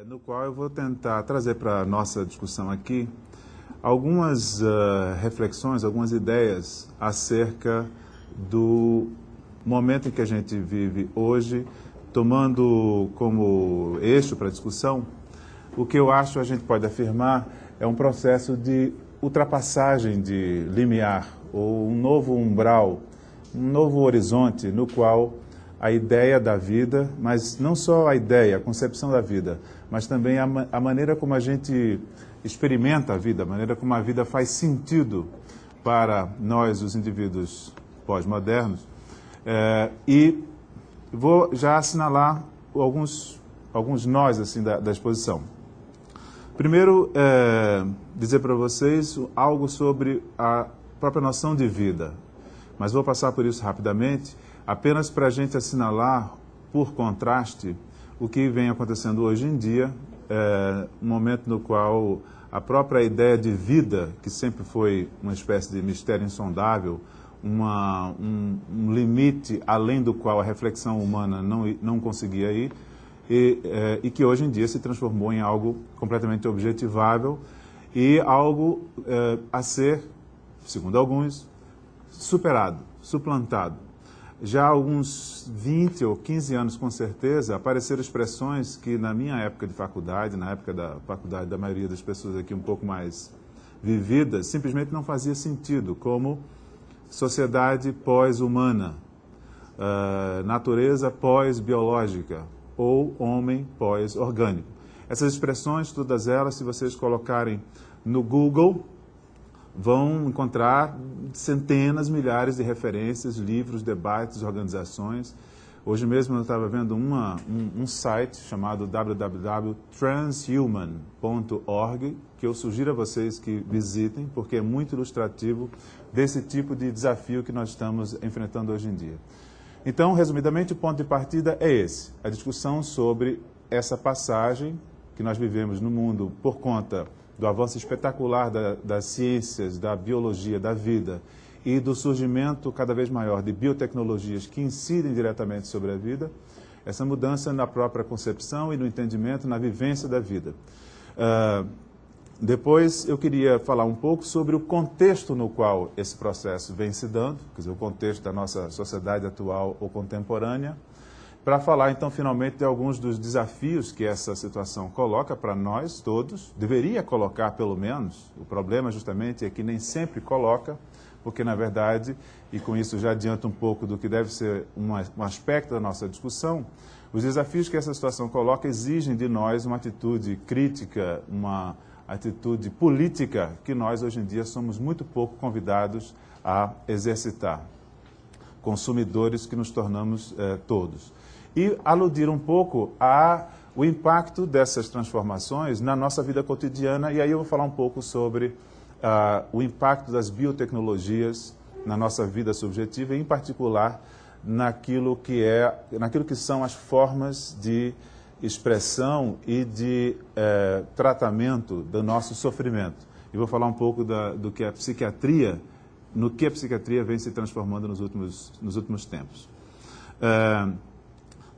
no qual eu vou tentar trazer para a nossa discussão aqui algumas reflexões, algumas ideias acerca do momento em que a gente vive hoje, tomando como eixo para a discussão o que eu acho a gente pode afirmar é um processo de ultrapassagem de limiar, ou um novo umbral, um novo horizonte no qual a ideia da vida, mas não só a ideia, a concepção da vida, mas também a maneira como a gente experimenta a vida, a maneira como a vida faz sentido para nós, os indivíduos pós-modernos. E vou já assinalar alguns nós assim, da exposição. Primeiro, dizer para vocês algo sobre a própria noção de vida, mas vou passar por isso rapidamente, apenas para a gente assinalar, por contraste, o que vem acontecendo hoje em dia, um momento no qual a própria ideia de vida, que sempre foi uma espécie de mistério insondável, um limite além do qual a reflexão humana não conseguia ir, e que hoje em dia se transformou em algo completamente objetivável e algo a ser, segundo alguns, superado, suplantado. Já há alguns 20 ou 15 anos, com certeza, apareceram expressões que na minha época de faculdade, na época da faculdade da maioria das pessoas aqui um pouco mais vividas, simplesmente não fazia sentido, como sociedade pós-humana, natureza pós-biológica ou homem pós-orgânico. Essas expressões, todas elas, se vocês colocarem no Google, vão encontrar centenas, milhares de referências, livros, debates, organizações. Hoje mesmo eu estava vendo um site chamado www.transhuman.org, que eu sugiro a vocês que visitem, porque é muito ilustrativo desse tipo de desafio que nós estamos enfrentando hoje em dia. Então, resumidamente, o ponto de partida é esse, a discussão sobre essa passagem que nós vivemos no mundo por conta do avanço espetacular das ciências, da biologia, da vida e do surgimento cada vez maior de biotecnologias que incidem diretamente sobre a vida, essa mudança na própria concepção e no entendimento, na vivência da vida. Depois eu queria falar um pouco sobre o contexto no qual esse processo vem se dando, quer dizer, o contexto da nossa sociedade atual ou contemporânea, para falar, então, finalmente, de alguns dos desafios que essa situação coloca para nós todos, deveria colocar, pelo menos. O problema, justamente, é que nem sempre coloca, porque, na verdade, e com isso já adianta um pouco do que deve ser um aspecto da nossa discussão, os desafios que essa situação coloca exigem de nós uma atitude crítica, uma atitude política que nós, hoje em dia, somos muito pouco convidados a exercitar. Consumidores que nos tornamos todos. E aludir um pouco ao impacto dessas transformações na nossa vida cotidiana, e aí eu vou falar um pouco sobre o impacto das biotecnologias na nossa vida subjetiva, e em particular naquilo que são as formas de expressão e de tratamento do nosso sofrimento. E vou falar um pouco do que a psiquiatria, no que a psiquiatria vem se transformando nos últimos tempos.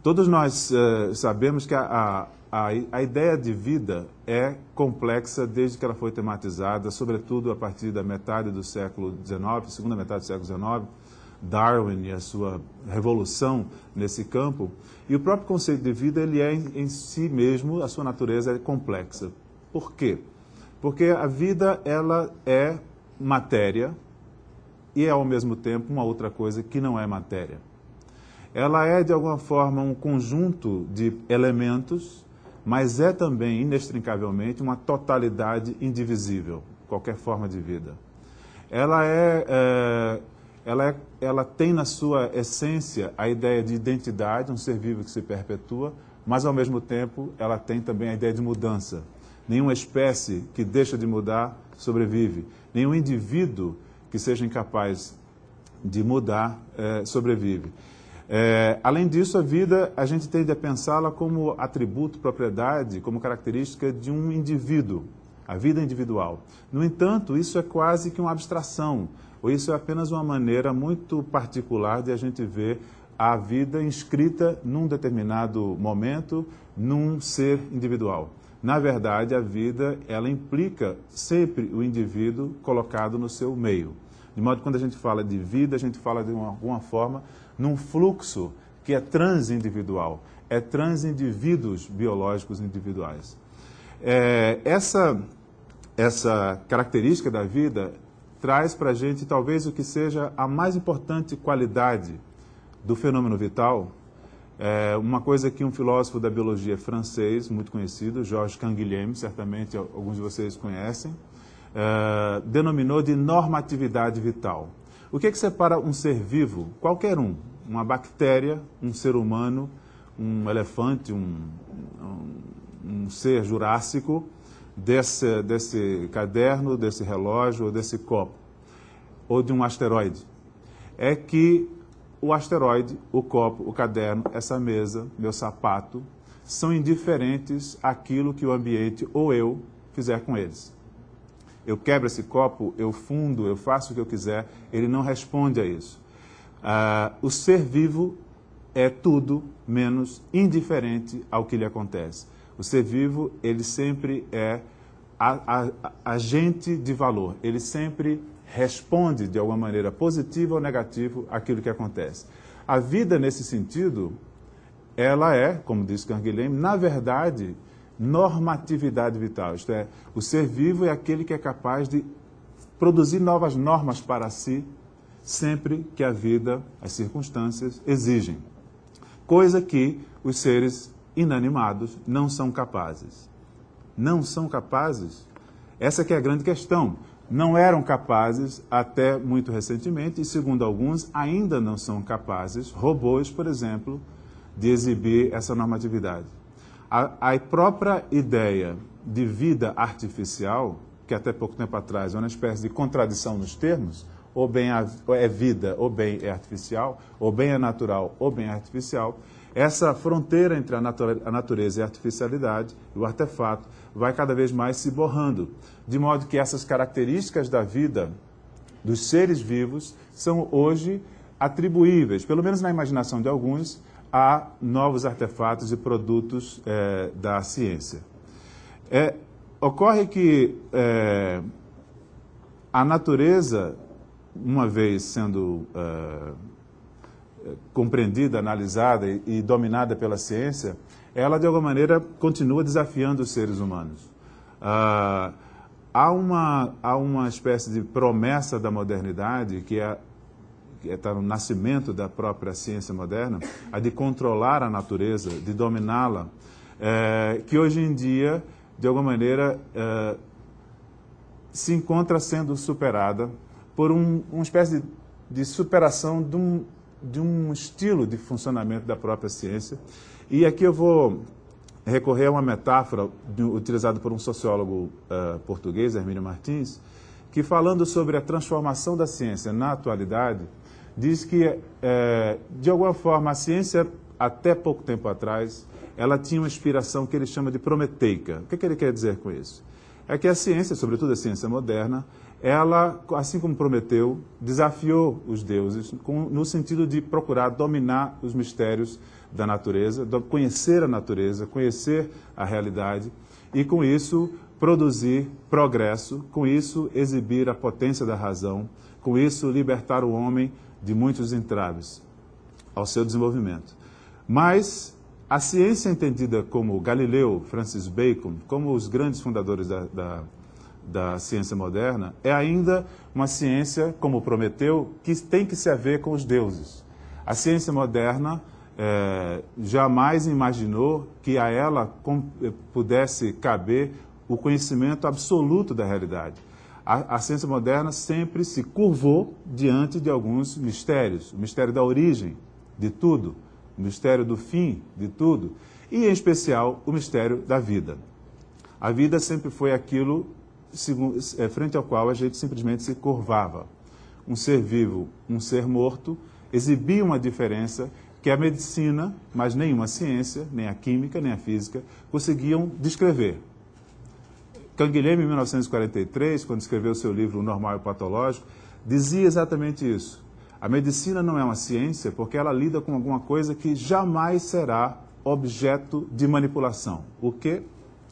Todos nós sabemos que a ideia de vida é complexa desde que ela foi tematizada, sobretudo a partir da metade do século XIX, segunda metade do século XIX, Darwin e a sua revolução nesse campo. E o próprio conceito de vida, ele é em si mesmo, a sua natureza é complexa. Por quê? Porque a vida, ela é matéria e é, ao mesmo tempo, uma outra coisa que não é matéria. Ela é, de alguma forma, um conjunto de elementos, mas é também, inextricavelmente, uma totalidade indivisível, qualquer forma de vida. Ela tem na sua essência a ideia de identidade, um ser vivo que se perpetua, mas, ao mesmo tempo, ela tem também a ideia de mudança. Nenhuma espécie que deixa de mudar sobrevive. Nenhum indivíduo que seja incapaz de mudar sobrevive. Além disso, a vida, a gente tende a pensá-la como atributo, propriedade, como característica de um indivíduo, a vida individual. No entanto, isso é quase que uma abstração, ou isso é apenas uma maneira muito particular de a gente ver a vida inscrita num determinado momento, num ser individual. Na verdade, a vida, ela implica sempre o indivíduo colocado no seu meio. De modo que quando a gente fala de vida, a gente fala de alguma forma num fluxo que é transindividual, é transindivíduos biológicos individuais. Essa característica da vida traz para a gente talvez o que seja a mais importante qualidade do fenômeno vital, uma coisa que um filósofo da biologia francês, muito conhecido, Georges Canguilhem, certamente alguns de vocês conhecem, denominou de normatividade vital. O que separa um ser vivo, qualquer um, uma bactéria, um ser humano, um elefante, um ser jurássico, desse caderno, desse relógio, ou desse copo, ou de um asteroide? É que o asteroide, o copo, o caderno, essa mesa, meu sapato, são indiferentes àquilo que o ambiente ou eu fizer com eles. Eu quebro esse copo, eu fundo, eu faço o que eu quiser, ele não responde a isso. O ser vivo é tudo menos indiferente ao que lhe acontece. O ser vivo, ele sempre é agente de valor, ele sempre responde de alguma maneira positiva ou negativa àquilo que acontece. A vida, nesse sentido, ela é, como diz Canguilhem, na verdade, normatividade vital. Isto é, o ser vivo é aquele que é capaz de produzir novas normas para si, sempre que a vida, as circunstâncias exigem. Coisa que os seres inanimados não são capazes. Não são capazes? Essa que é a grande questão. Não eram capazes até muito recentemente e, segundo alguns, ainda não são capazes, robôs, por exemplo, de exibir essa normatividade. A própria ideia de vida artificial, que até pouco tempo atrás era uma espécie de contradição nos termos, ou bem é vida, ou bem é artificial, ou bem é natural, ou bem é artificial, essa fronteira entre a natureza e a artificialidade, o artefato, vai cada vez mais se borrando, de modo que essas características da vida dos seres vivos são hoje atribuíveis, pelo menos na imaginação de alguns, a novos artefatos e produtos da ciência. Ocorre que a natureza, uma vez sendo compreendida, analisada e dominada pela ciência, ela, de alguma maneira, continua desafiando os seres humanos. Há uma espécie de promessa da modernidade, que está no nascimento da própria ciência moderna, a de controlar a natureza, de dominá-la, que hoje em dia, de alguma maneira, se encontra sendo superada por uma espécie de superação de um estilo de funcionamento da própria ciência. E aqui eu vou recorrer a uma metáfora utilizada por um sociólogo português, Hermínio Martins, que, falando sobre a transformação da ciência na atualidade, diz que, de alguma forma, a ciência, até pouco tempo atrás, ela tinha uma inspiração que ele chama de prometeica. O que ele quer dizer com isso? É que a ciência, sobretudo a ciência moderna, ela, assim como Prometeu, desafiou os deuses no sentido de procurar dominar os mistérios da natureza, conhecer a natureza, conhecer a realidade e, com isso, produzir progresso, com isso, exibir a potência da razão, com isso, libertar o homem de muitos entraves ao seu desenvolvimento. Mas a ciência entendida como Galileu, Francis Bacon, como os grandes fundadores da ciência moderna, é ainda uma ciência, como Prometeu, que tem que se haver com os deuses. A ciência moderna jamais imaginou que a ela pudesse caber o conhecimento absoluto da realidade. A ciência moderna sempre se curvou diante de alguns mistérios, o mistério da origem de tudo, o mistério do fim de tudo, e, em especial, o mistério da vida. A vida sempre foi aquilo frente ao qual a gente simplesmente se curvava. Um ser vivo, um ser morto, exibia uma diferença que a medicina, mas nenhuma ciência, nem a química, nem a física, conseguiam descrever. Canguilhem, em 1943, quando escreveu seu livro O Normal e o Patológico, dizia exatamente isso. A medicina não é uma ciência porque ela lida com alguma coisa que jamais será objeto de manipulação. O que?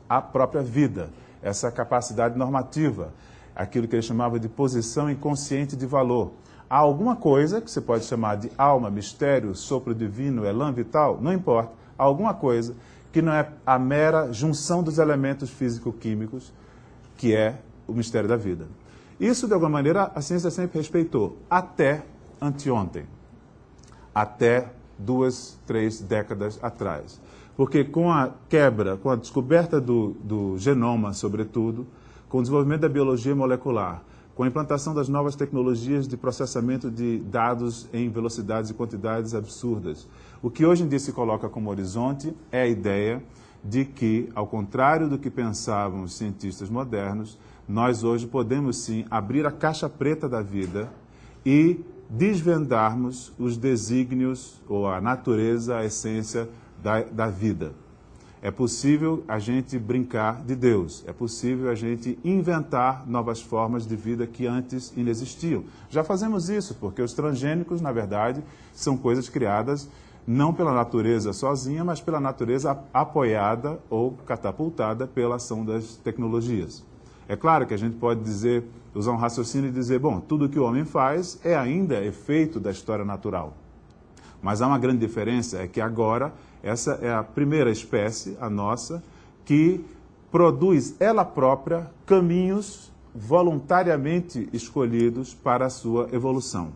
A própria vida, essa capacidade normativa, aquilo que ele chamava de posição inconsciente de valor. Há alguma coisa que você pode chamar de alma, mistério, sopro divino, elan vital, não importa, há alguma coisa que não é a mera junção dos elementos físico-químicos, que é o mistério da vida. Isso, de alguma maneira, a ciência sempre respeitou, até anteontem, até 2, 3 décadas atrás. Porque com a quebra, com a descoberta do genoma, sobretudo, com o desenvolvimento da biologia molecular, com a implantação das novas tecnologias de processamento de dados em velocidades e quantidades absurdas, o que hoje em dia se coloca como horizonte é a ideia de que, ao contrário do que pensavam os cientistas modernos, nós hoje podemos sim abrir a caixa preta da vida e desvendarmos os desígnios ou a natureza, a essência da vida. É possível a gente brincar de Deus, é possível a gente inventar novas formas de vida que antes inexistiam. Já fazemos isso, porque os transgênicos, na verdade, são coisas criadas não pela natureza sozinha, mas pela natureza apoiada ou catapultada pela ação das tecnologias. É claro que a gente pode dizer, usar um raciocínio e dizer, bom, tudo que o homem faz é ainda efeito da história natural. Mas há uma grande diferença, é que agora essa é a primeira espécie, a nossa, que produz ela própria caminhos voluntariamente escolhidos para a sua evolução.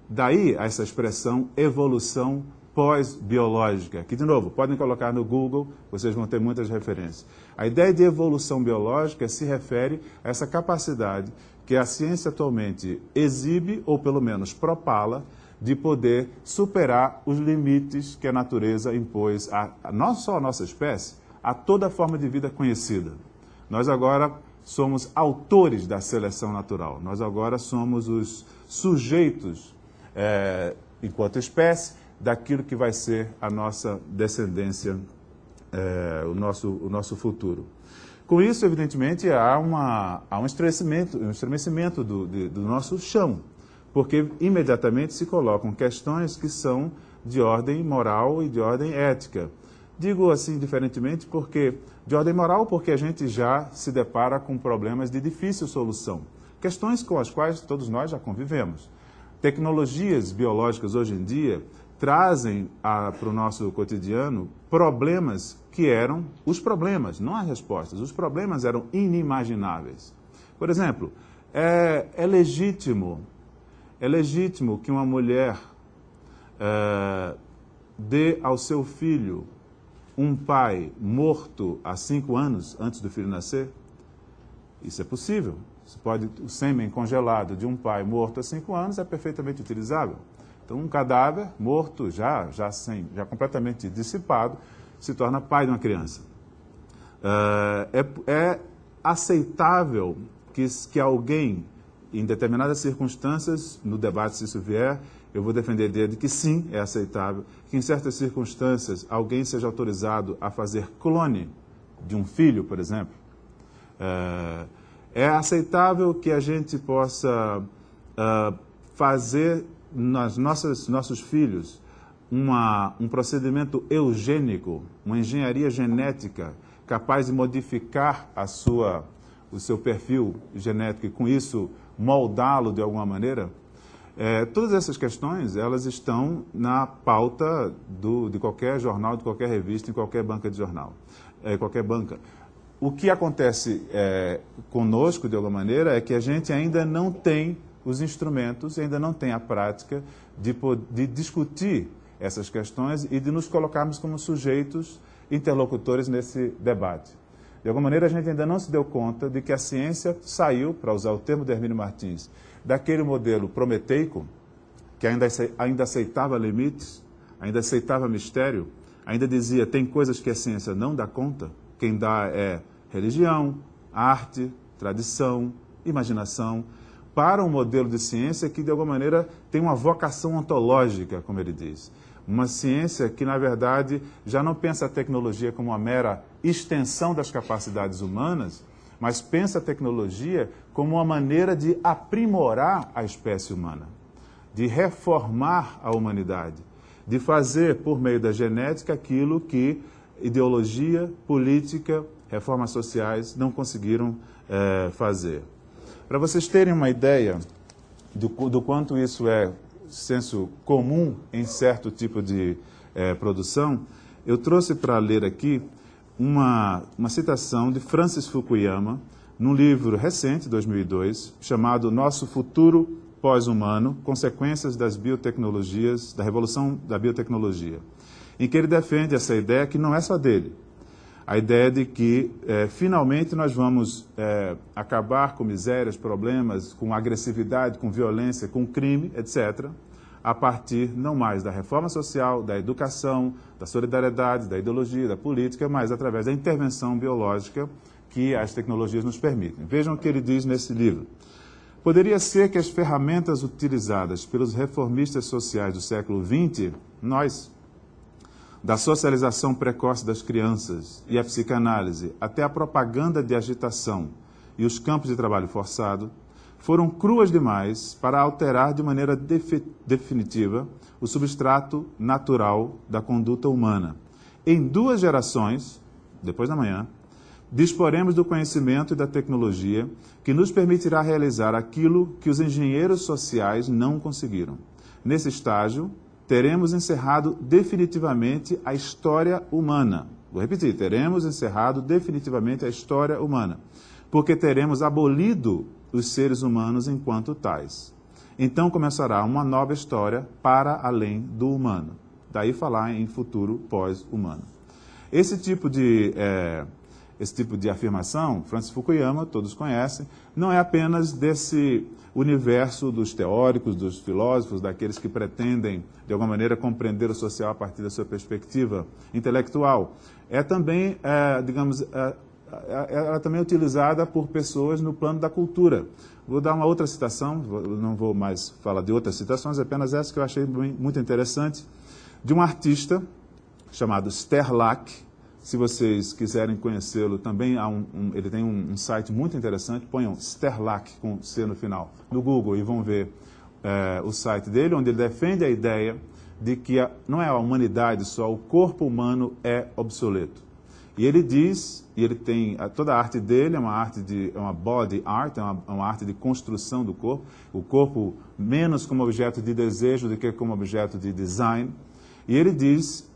Daí essa expressão evolução pós-biológica, que, de novo, podem colocar no Google, vocês vão ter muitas referências. A ideia de evolução biológica se refere a essa capacidade que a ciência atualmente exibe, ou pelo menos propala, de poder superar os limites que a natureza impôs, não só à nossa espécie, a toda forma de vida conhecida. Nós agora somos autores da seleção natural, nós agora somos os sujeitos, enquanto espécie, daquilo que vai ser a nossa descendência, o nosso futuro. Com isso, evidentemente, há um estremecimento do nosso chão, porque imediatamente se colocam questões que são de ordem moral e de ordem ética. Digo assim diferentemente porque, de ordem moral, porque a gente já se depara com problemas de difícil solução, questões com as quais todos nós já convivemos. Tecnologias biológicas hoje em dia trazem para o nosso cotidiano problemas que eram os problemas, não as respostas. Os problemas eram inimagináveis. Por exemplo, é legítimo que uma mulher dê ao seu filho um pai morto há 5 anos antes do filho nascer? Isso é possível. O sêmen congelado de um pai morto há 5 anos é perfeitamente utilizável. Então, um cadáver morto, já completamente dissipado, se torna pai de uma criança. É aceitável que alguém, em determinadas circunstâncias, no debate se isso vier, eu vou defender a ideia de que sim, é aceitável, que em certas circunstâncias alguém seja autorizado a fazer clone de um filho, por exemplo. É aceitável que a gente possa fazer nas nossos filhos um procedimento eugênico, uma engenharia genética capaz de modificar o seu perfil genético e com isso moldá-lo de alguma maneira? Todas essas questões, elas estão na pauta de qualquer jornal, de qualquer revista, em qualquer banca de jornal, qualquer banca. O que acontece conosco, de alguma maneira, é que a gente ainda não tem os instrumentos, ainda não tem a prática de discutir essas questões e de nos colocarmos como sujeitos interlocutores nesse debate. De alguma maneira, a gente ainda não se deu conta de que a ciência saiu, para usar o termo de Hermínio Martins, daquele modelo prometeico, que ainda aceitava limites, ainda aceitava mistério, ainda dizia, tem coisas que a ciência não dá conta, quem dá é religião, arte, tradição, imaginação, para um modelo de ciência que, de alguma maneira, tem uma vocação ontológica, como ele diz. Uma ciência que, na verdade, já não pensa a tecnologia como uma mera extensão das capacidades humanas, mas pensa a tecnologia como uma maneira de aprimorar a espécie humana, de reformar a humanidade, de fazer, por meio da genética, aquilo que ideologia, política, reformas sociais não conseguiram fazer. Para vocês terem uma ideia do quanto isso é senso comum em certo tipo de produção, eu trouxe para ler aqui uma citação de Francis Fukuyama, num livro recente, 2002, chamado Nosso Futuro Pós-Humano, Consequências das Biotecnologias, da Revolução da Biotecnologia, em que ele defende essa ideia que não é só dele. A ideia de que, finalmente, nós vamos acabar com misérias, problemas, com agressividade, com violência, com crime, etc., a partir não mais da reforma social, da educação, da solidariedade, da ideologia, da política, mas através da intervenção biológica que as tecnologias nos permitem. Vejam o que ele diz nesse livro. Poderia ser que as ferramentas utilizadas pelos reformistas sociais do século XX, nós, da socialização precoce das crianças e a psicanálise até a propaganda de agitação e os campos de trabalho forçado, foram cruas demais para alterar de maneira definitiva o substrato natural da conduta humana. Em 2 gerações, depois da manhã, disporemos do conhecimento e da tecnologia que nos permitirá realizar aquilo que os engenheiros sociais não conseguiram. Nesse estágio, teremos encerrado definitivamente a história humana. Vou repetir, teremos encerrado definitivamente a história humana, porque teremos abolido os seres humanos enquanto tais. Então começará uma nova história para além do humano. Daí falar em futuro pós-humano. Esse tipo de afirmação, Francis Fukuyama, todos conhecem, não é apenas desse universo dos teóricos, dos filósofos, daqueles que pretendem, de alguma maneira, compreender o social a partir da sua perspectiva intelectual. É também, ela também é utilizada por pessoas no plano da cultura. Vou dar uma outra citação, não vou mais falar de outras citações, apenas essa que eu achei muito interessante, de um artista chamado Sterlach. Se vocês quiserem conhecê-lo, também ele tem um site muito interessante, ponham Sterlach com C no final, no Google, e vão ver o site dele, onde ele defende a ideia de que não é a humanidade só, o corpo humano é obsoleto. E ele diz, e ele tem, toda a arte dele é uma body art, é uma arte de construção do corpo, o corpo menos como objeto de desejo do que como objeto de design. E ele diz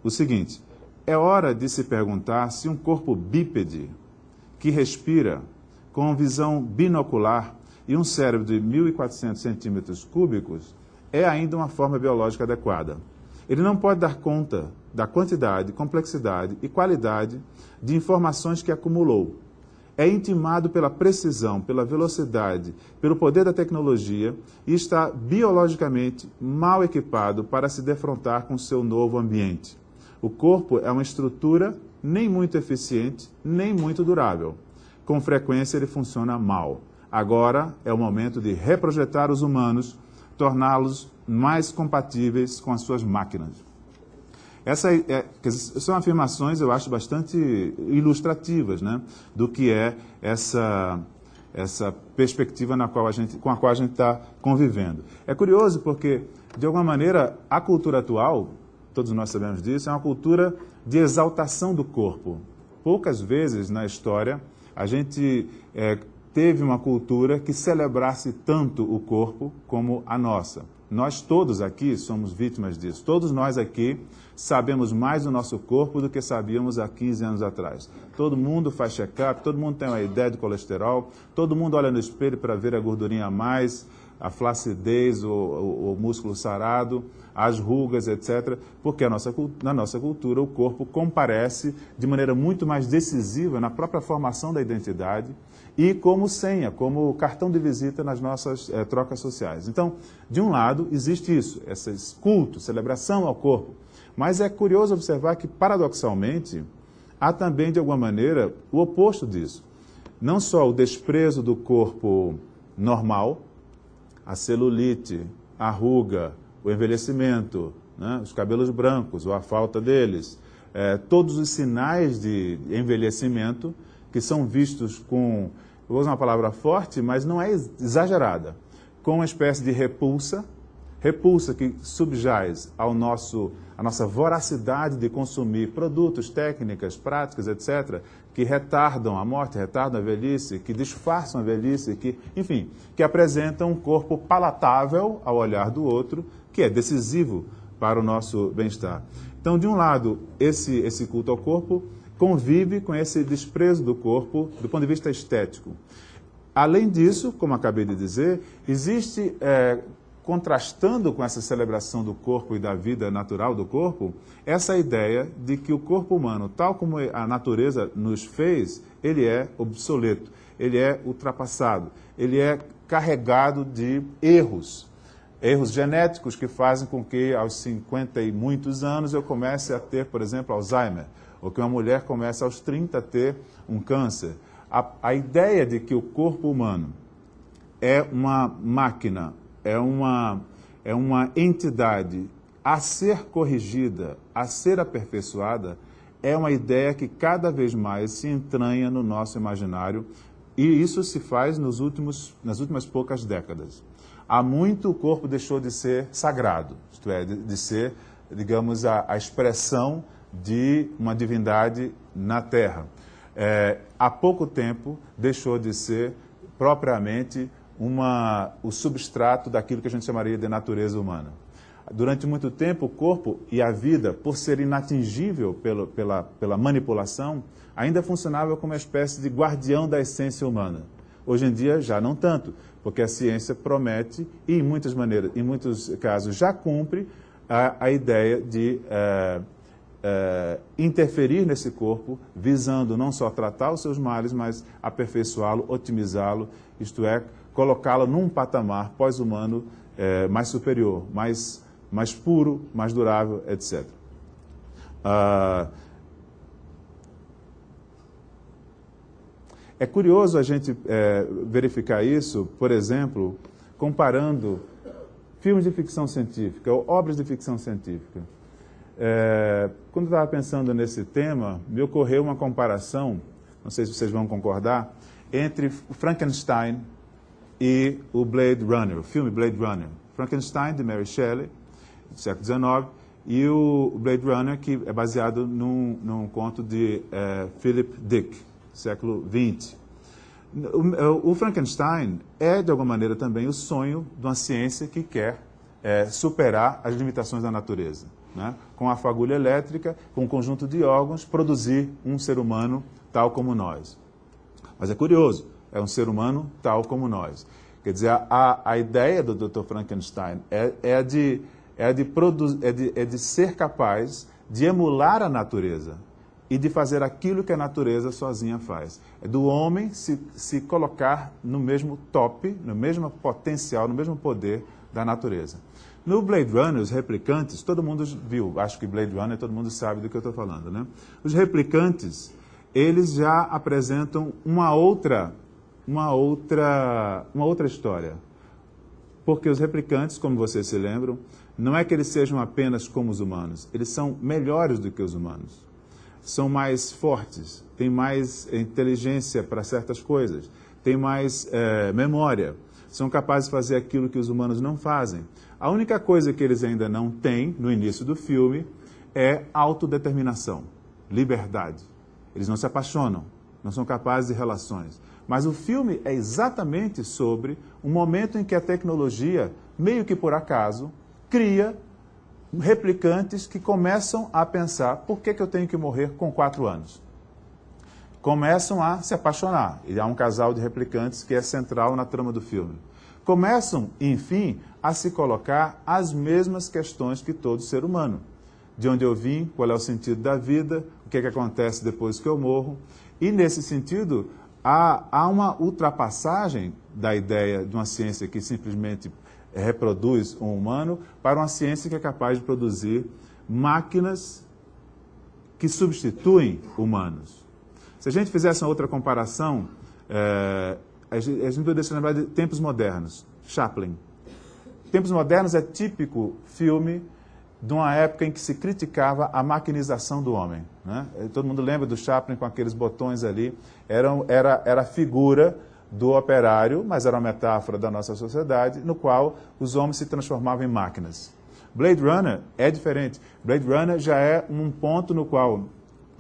o seguinte: é hora de se perguntar se um corpo bípede, que respira, com visão binocular e um cérebro de 1.400 centímetros cúbicos, é ainda uma forma biológica adequada. Ele não pode dar conta da quantidade, complexidade e qualidade de informações que acumulou. É intimado pela precisão, pela velocidade, pelo poder da tecnologia e está biologicamente mal equipado para se defrontar com seu novo ambiente. O corpo é uma estrutura nem muito eficiente, nem muito durável. Com frequência ele funciona mal. Agora é o momento de reprojetar os humanos, torná-los mais compatíveis com as suas máquinas. São afirmações, eu acho, bastante ilustrativas, né, do que é essa perspectiva com a qual a gente está convivendo. É curioso porque, de alguma maneira, a cultura atual, todos nós sabemos disso, é uma cultura de exaltação do corpo. Poucas vezes na história a gente teve uma cultura que celebrasse tanto o corpo como a nossa. Nós todos aqui somos vítimas disso. Todos nós aqui sabemos mais do nosso corpo do que sabíamos há 15 anos atrás. Todo mundo faz check-up, todo mundo tem uma ideia de colesterol, todo mundo olha no espelho para ver a gordurinha a mais, a flacidez, o músculo sarado, as rugas, etc. Porque na nossa cultura o corpo comparece de maneira muito mais decisiva na própria formação da identidade e como senha, como cartão de visita nas nossas trocas sociais. Então, de um lado, existe isso, esse culto, celebração ao corpo. Mas é curioso observar que, paradoxalmente, há também, de alguma maneira, o oposto disso. Não só o desprezo do corpo normal, a celulite, a ruga, o envelhecimento, né, os cabelos brancos ou a falta deles, todos os sinais de envelhecimento que são vistos com, eu vou usar uma palavra forte, mas não é exagerada, com uma espécie de repulsa, repulsa que subjaz à nossa voracidade de consumir produtos, técnicas, práticas, etc., que retardam a morte, retardam a velhice, que disfarçam a velhice, enfim, que apresentam um corpo palatável ao olhar do outro, que é decisivo para o nosso bem-estar. Então, de um lado, esse culto ao corpo convive com esse desprezo do corpo do ponto de vista estético. Além disso, como acabei de dizer, existe, contrastando com essa celebração do corpo e da vida natural do corpo, essa ideia de que o corpo humano, tal como a natureza nos fez, ele é obsoleto, ele é ultrapassado, ele é carregado de erros genéticos que fazem com que aos 50 e muitos anos eu comece a ter, por exemplo, Alzheimer, ou que uma mulher comece aos 30 a ter um câncer. A ideia de que o corpo humano é uma máquina, é uma entidade a ser corrigida, a ser aperfeiçoada, é uma ideia que cada vez mais se entranha no nosso imaginário, e isso se faz nas últimas poucas décadas. Há muito o corpo deixou de ser sagrado, isto é, de ser, digamos, a expressão de uma divindade na Terra. Há pouco tempo deixou de ser propriamente o substrato daquilo que a gente chamaria de natureza humana. Durante muito tempo, o corpo e a vida, por ser inatingível pela manipulação, ainda funcionava como uma espécie de guardião da essência humana. Hoje em dia, já não tanto, porque a ciência promete, e em muitos casos já cumpre, a ideia de interferir nesse corpo, visando não só tratar os seus males, mas aperfeiçoá-lo, otimizá-lo, isto é, colocá-lo num patamar pós-humano mais superior, mais puro, mais durável, etc. É curioso a gente verificar isso, por exemplo, comparando filmes de ficção científica ou obras de ficção científica. Quando eu estava pensando nesse tema, me ocorreu uma comparação, não sei se vocês vão concordar, entre o Frankenstein e o Blade Runner, o filme Blade Runner. Frankenstein, de Mary Shelley, do século XIX, e o Blade Runner, que é baseado num conto de Philip Dick, século XX. O Frankenstein é, de alguma maneira, também o sonho de uma ciência que quer superar as limitações da natureza, né? Com a fagulha elétrica, com um conjunto de órgãos, produzir um ser humano tal como nós. Mas é curioso, é um ser humano tal como nós. Quer dizer, a ideia do Dr. Frankenstein é de ser capaz de emular a natureza e de fazer aquilo que a natureza sozinha faz. É do homem se colocar no mesmo top, no mesmo potencial, no mesmo poder da natureza. No Blade Runner, os replicantes, todo mundo viu, acho que Blade Runner todo mundo sabe do que eu estou falando, né? Os replicantes, eles já apresentam uma outra história. Porque os replicantes, como vocês se lembram, não é que eles sejam apenas como os humanos, eles são melhores do que os humanos. São mais fortes, têm mais inteligência para certas coisas, têm mais memória, são capazes de fazer aquilo que os humanos não fazem. A única coisa que eles ainda não têm, no início do filme, é autodeterminação, liberdade. Eles não se apaixonam, não são capazes de relações. Mas o filme é exatamente sobre um momento em que a tecnologia, meio que por acaso, cria replicantes que começam a pensar: por que eu tenho que morrer com 4 anos? Começam a se apaixonar. E há um casal de replicantes que é central na trama do filme. Começam, enfim, a se colocar as mesmas questões que todo ser humano. De onde eu vim, qual é o sentido da vida, o que acontece depois que eu morro. E, nesse sentido, há uma ultrapassagem da ideia de uma ciência que simplesmente reproduz um humano para uma ciência que é capaz de produzir máquinas que substituem humanos. Se a gente fizesse uma outra comparação, a gente poderia se lembrar de Tempos Modernos, Chaplin. Tempos Modernos é típico filme de uma época em que se criticava a maquinização do homem, né? Todo mundo lembra do Chaplin com aqueles botões ali. Era a figura do operário, mas era uma metáfora da nossa sociedade, no qual os homens se transformavam em máquinas. Blade Runner é diferente. Blade Runner já é um ponto no qual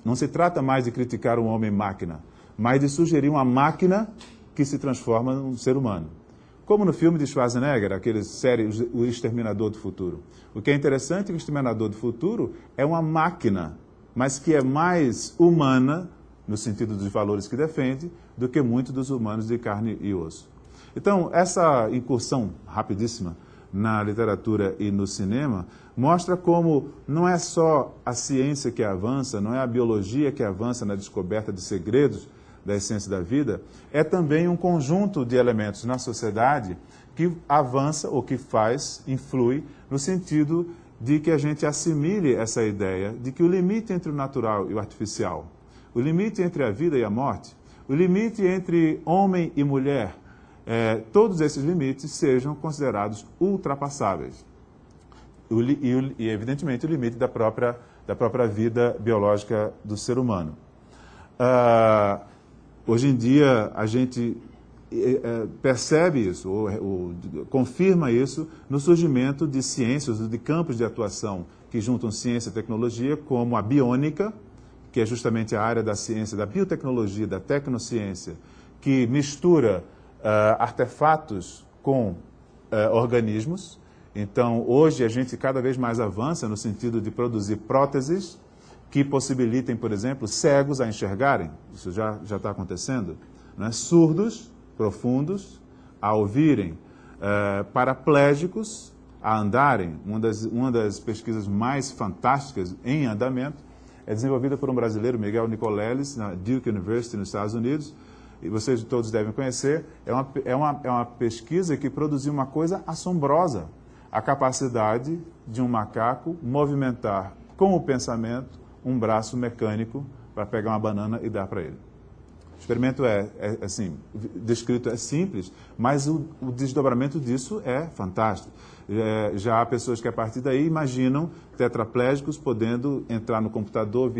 não se trata mais de criticar um homem-máquina, mas de sugerir uma máquina que se transforma num ser humano. Como no filme de Schwarzenegger, aquele série O Exterminador do Futuro. O que é interessante é que o Exterminador do Futuro é uma máquina, mas que é mais humana, no sentido dos valores que defende, do que muitos dos humanos de carne e osso. Então, essa incursão rapidíssima na literatura e no cinema mostra como não é só a ciência que avança, não é a biologia que avança na descoberta de segredos da essência da vida, é também um conjunto de elementos na sociedade que avança ou que influi no sentido de que a gente assimile essa ideia de que o limite entre o natural e o artificial, o limite entre a vida e a morte, o limite entre homem e mulher, todos esses limites sejam considerados ultrapassáveis. E, evidentemente, o limite da própria vida biológica do ser humano. Hoje em dia, a gente percebe isso, ou confirma isso, no surgimento de ciências, de campos de atuação que juntam ciência e tecnologia, como a biônica, que é justamente a área da ciência, da biotecnologia, da tecnociência, que mistura artefatos com organismos. Então, hoje, a gente cada vez mais avança no sentido de produzir próteses que possibilitem, por exemplo, cegos a enxergarem, isso já está acontecendo, né? Surdos, profundos, a ouvirem, paraplégicos a andarem. Uma das pesquisas mais fantásticas em andamento é desenvolvida por um brasileiro, Miguel Nicoleles, na Duke University, nos Estados Unidos, e vocês todos devem conhecer. É uma pesquisa que produziu uma coisa assombrosa, a capacidade de um macaco movimentar com o pensamento um braço mecânico para pegar uma banana e dar para ele. O experimento assim, descrito é simples, mas o desdobramento disso é fantástico. Já há pessoas que a partir daí imaginam tetraplégicos podendo entrar no computador,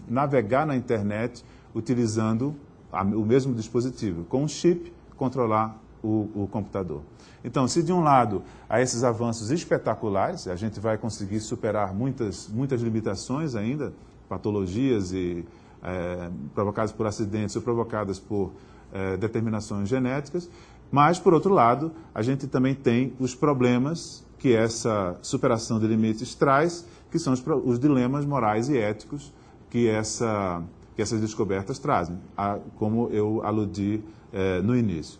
navegar na internet utilizando o mesmo dispositivo, com um chip, controlar o computador. Então, se de um lado há esses avanços espetaculares, a gente vai conseguir superar muitas limitações ainda, patologias provocadas por acidentes ou provocadas por determinações genéticas, mas, por outro lado, a gente também tem os problemas que essa superação de limites traz, que são os dilemas morais e éticos que essas descobertas trazem, como eu aludi no início.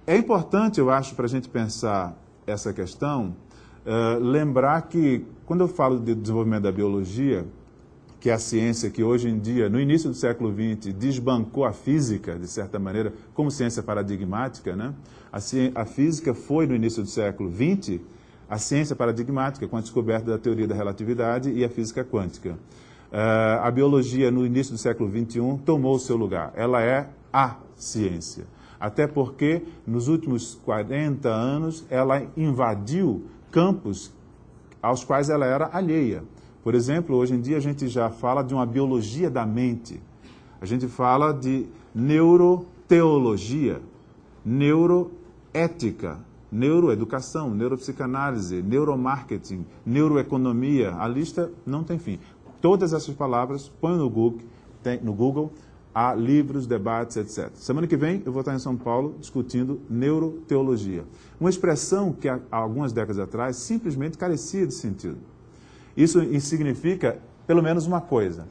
É importante, eu acho, para a gente pensar essa questão, lembrar que, quando eu falo de desenvolvimento da biologia, que é a ciência que hoje em dia, no início do século XX, desbancou a física, de certa maneira, como ciência paradigmática, né? A física foi, no início do século XX, a ciência paradigmática, com a descoberta da teoria da relatividade e a física quântica. A biologia, no início do século XXI, tomou o seu lugar. Ela é a ciência. Até porque, nos últimos 40 anos, ela invadiu campos aos quais ela era alheia. Por exemplo, hoje em dia a gente já fala de uma biologia da mente. A gente fala de neuroteologia, neuroética, neuroeducação, neuropsicanálise, neuromarketing, neuroeconomia. A lista não tem fim. Todas essas palavras, põe no Google, há livros, debates, etc. Semana que vem eu vou estar em São Paulo discutindo neuroteologia. Uma expressão que há algumas décadas atrás simplesmente carecia de sentido. Isso significa, pelo menos uma coisa,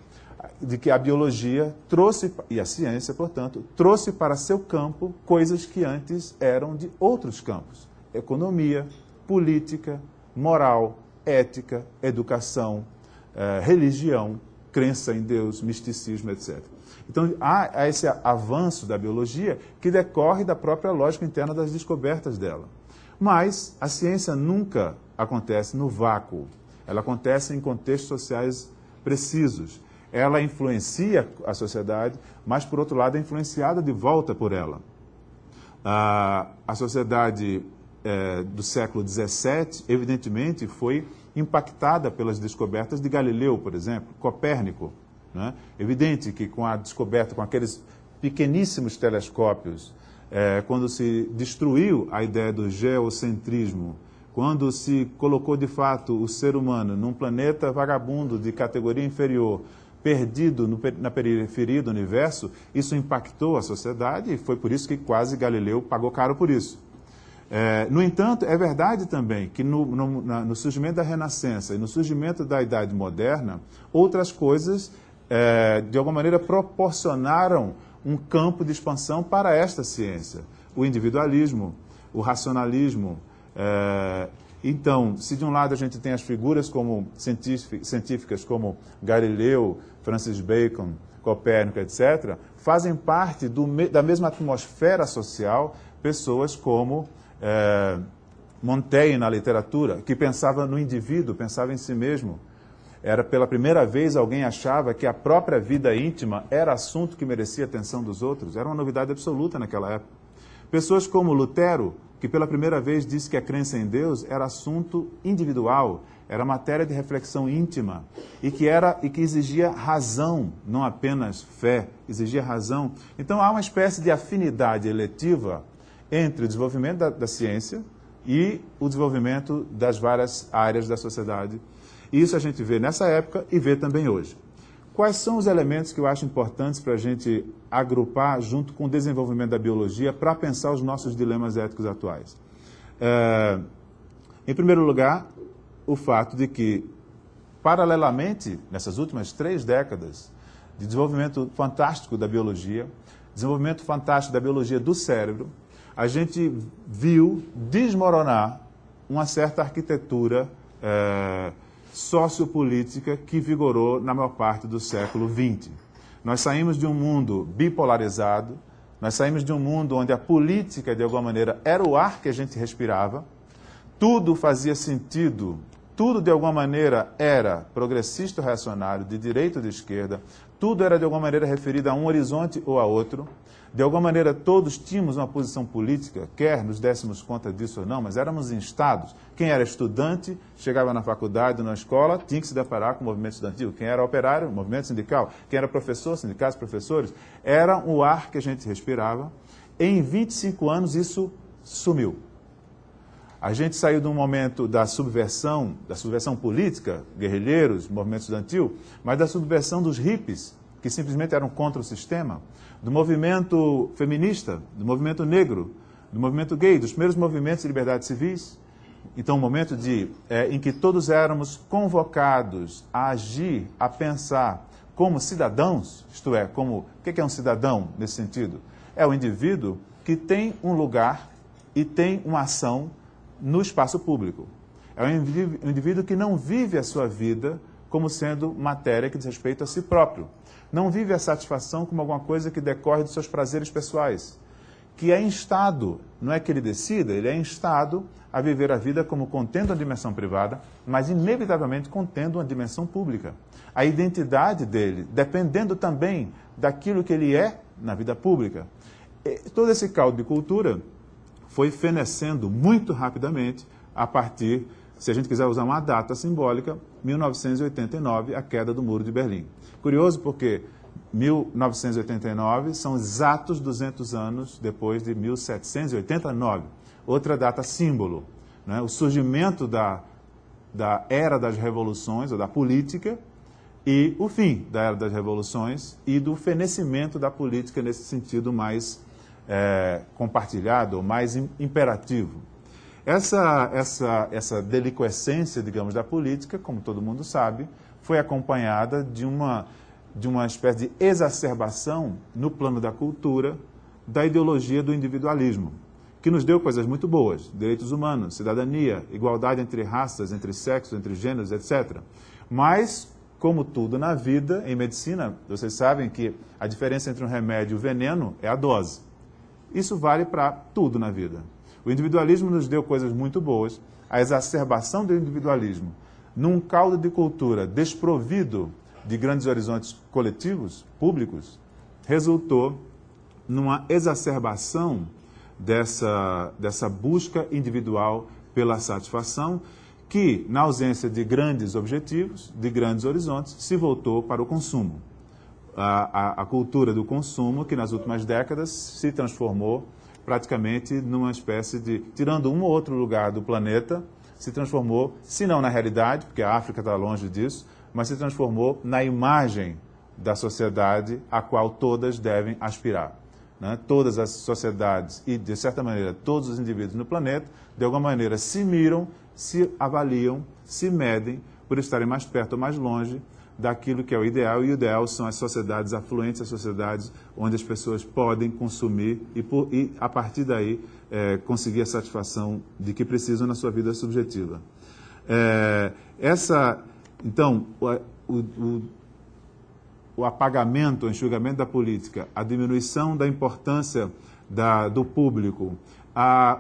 de que a biologia trouxe, e a ciência, portanto, trouxe para seu campo coisas que antes eram de outros campos. Economia, política, moral, ética, educação, religião, crença em Deus, misticismo, etc. Então, há esse avanço da biologia que decorre da própria lógica interna das descobertas dela. Mas a ciência nunca acontece no vácuo. Ela acontece em contextos sociais precisos. Ela influencia a sociedade, mas, por outro lado, é influenciada de volta por ela. A sociedade do século XVII, evidentemente, foi impactada pelas descobertas de Galileu, por exemplo, Copérnico. Né? Evidente que com a descoberta, com aqueles pequeníssimos telescópios, quando se destruiu a ideia do geocentrismo, quando se colocou de fato o ser humano num planeta vagabundo de categoria inferior, perdido na periferia do universo, isso impactou a sociedade e foi por isso que quase Galileu pagou caro por isso. No entanto, é verdade também que no surgimento da Renascença e no surgimento da Idade Moderna, outras coisas, de alguma maneira, proporcionaram um campo de expansão para esta ciência. O individualismo, o racionalismo. Então, se de um lado a gente tem as figuras como científicas como Galileu, Francis Bacon, Copérnico, etc., fazem parte da mesma atmosfera social pessoas como Montaigne na literatura, que pensava no indivíduo, pensava em si mesmo. Era pela primeira vez alguém achava que a própria vida íntima era assunto que merecia atenção dos outros. Era uma novidade absoluta naquela época. Pessoas como Lutero, que pela primeira vez disse que a crença em Deus era assunto individual, era matéria de reflexão íntima e que exigia razão, não apenas fé, exigia razão. Então há uma espécie de afinidade eletiva entre o desenvolvimento da ciência e o desenvolvimento das várias áreas da sociedade. Isso a gente vê nessa época e vê também hoje. Quais são os elementos que eu acho importantes para a gente agrupar junto com o desenvolvimento da biologia para pensar os nossos dilemas éticos atuais? Em primeiro lugar, o fato de que, paralelamente, nessas últimas 3 décadas de desenvolvimento fantástico da biologia, desenvolvimento fantástico da biologia do cérebro, a gente viu desmoronar uma certa arquitetura sociopolítica que vigorou na maior parte do século XX. Nós saímos de um mundo bipolarizado, nós saímos de um mundo onde a política, de alguma maneira, era o ar que a gente respirava, tudo fazia sentido, tudo, de alguma maneira, era progressista ou reacionário, de direita ou de esquerda, tudo era, de alguma maneira, referido a um horizonte ou a outro. De alguma maneira, todos tínhamos uma posição política, quer nos dessemos conta disso ou não, mas éramos instados. Quem era estudante, chegava na faculdade, na escola, tinha que se deparar com o movimento estudantil. Quem era operário, movimento sindical. Quem era professor, sindicatos, professores. Era o ar que a gente respirava. Em 25 anos, isso sumiu. A gente saiu de um momento da subversão política, guerrilheiros, movimento estudantil, mas da subversão dos hippies, que simplesmente eram contra o sistema, do movimento feminista, do movimento negro, do movimento gay, dos primeiros movimentos de liberdades civis. Então, um momento em que todos éramos convocados a agir, a pensar como cidadãos, isto é, o que é um cidadão nesse sentido? É o indivíduo que tem um lugar e tem uma ação no espaço público. É um indivíduo que não vive a sua vida como sendo matéria que diz respeito a si próprio. Não vive a satisfação como alguma coisa que decorre dos seus prazeres pessoais. Que é instado, não é que ele decida, ele é instado a viver a vida como contendo uma dimensão privada, mas inevitavelmente contendo uma dimensão pública. A identidade dele, dependendo também daquilo que ele é na vida pública. Todo esse caldo de cultura foi fenecendo muito rapidamente a partir, se a gente quiser usar uma data simbólica, 1989, a queda do Muro de Berlim. Curioso porque 1989 são exatos 200 anos depois de 1789. Outra data símbolo, né? O surgimento da era das revoluções, ou da política, e o fim da era das revoluções e do fenecimento da política nesse sentido mais compartilhado, ou mais imperativo. Essa deliquescência, digamos, da política, como todo mundo sabe, foi acompanhada de uma espécie de exacerbação no plano da cultura da ideologia do individualismo, que nos deu coisas muito boas, direitos humanos, cidadania, igualdade entre raças, entre sexos, entre gêneros, etc. Mas, como tudo na vida, em medicina, vocês sabem que a diferença entre um remédio e o veneno é a dose. Isso vale para tudo na vida. O individualismo nos deu coisas muito boas, a exacerbação do individualismo num caldo de cultura desprovido de grandes horizontes coletivos, públicos, resultou numa exacerbação dessa busca individual pela satisfação que, na ausência de grandes objetivos, de grandes horizontes, se voltou para o consumo. a cultura do consumo, que nas últimas décadas se transformou praticamente numa espécie de, tirando um ou outro lugar do planeta, se transformou, se não na realidade, porque a África está longe disso, mas se transformou na imagem da sociedade a qual todas devem aspirar. Né? Todas as sociedades e, de certa maneira, todos os indivíduos no planeta, de alguma maneira, se miram, se avaliam, se medem por estarem mais perto ou mais longe daquilo que é o ideal, e o ideal são as sociedades afluentes, as sociedades onde as pessoas podem consumir e a partir daí, conseguir a satisfação de que precisam na sua vida subjetiva. Então, o apagamento, o enxugamento da política, a diminuição da importância do público,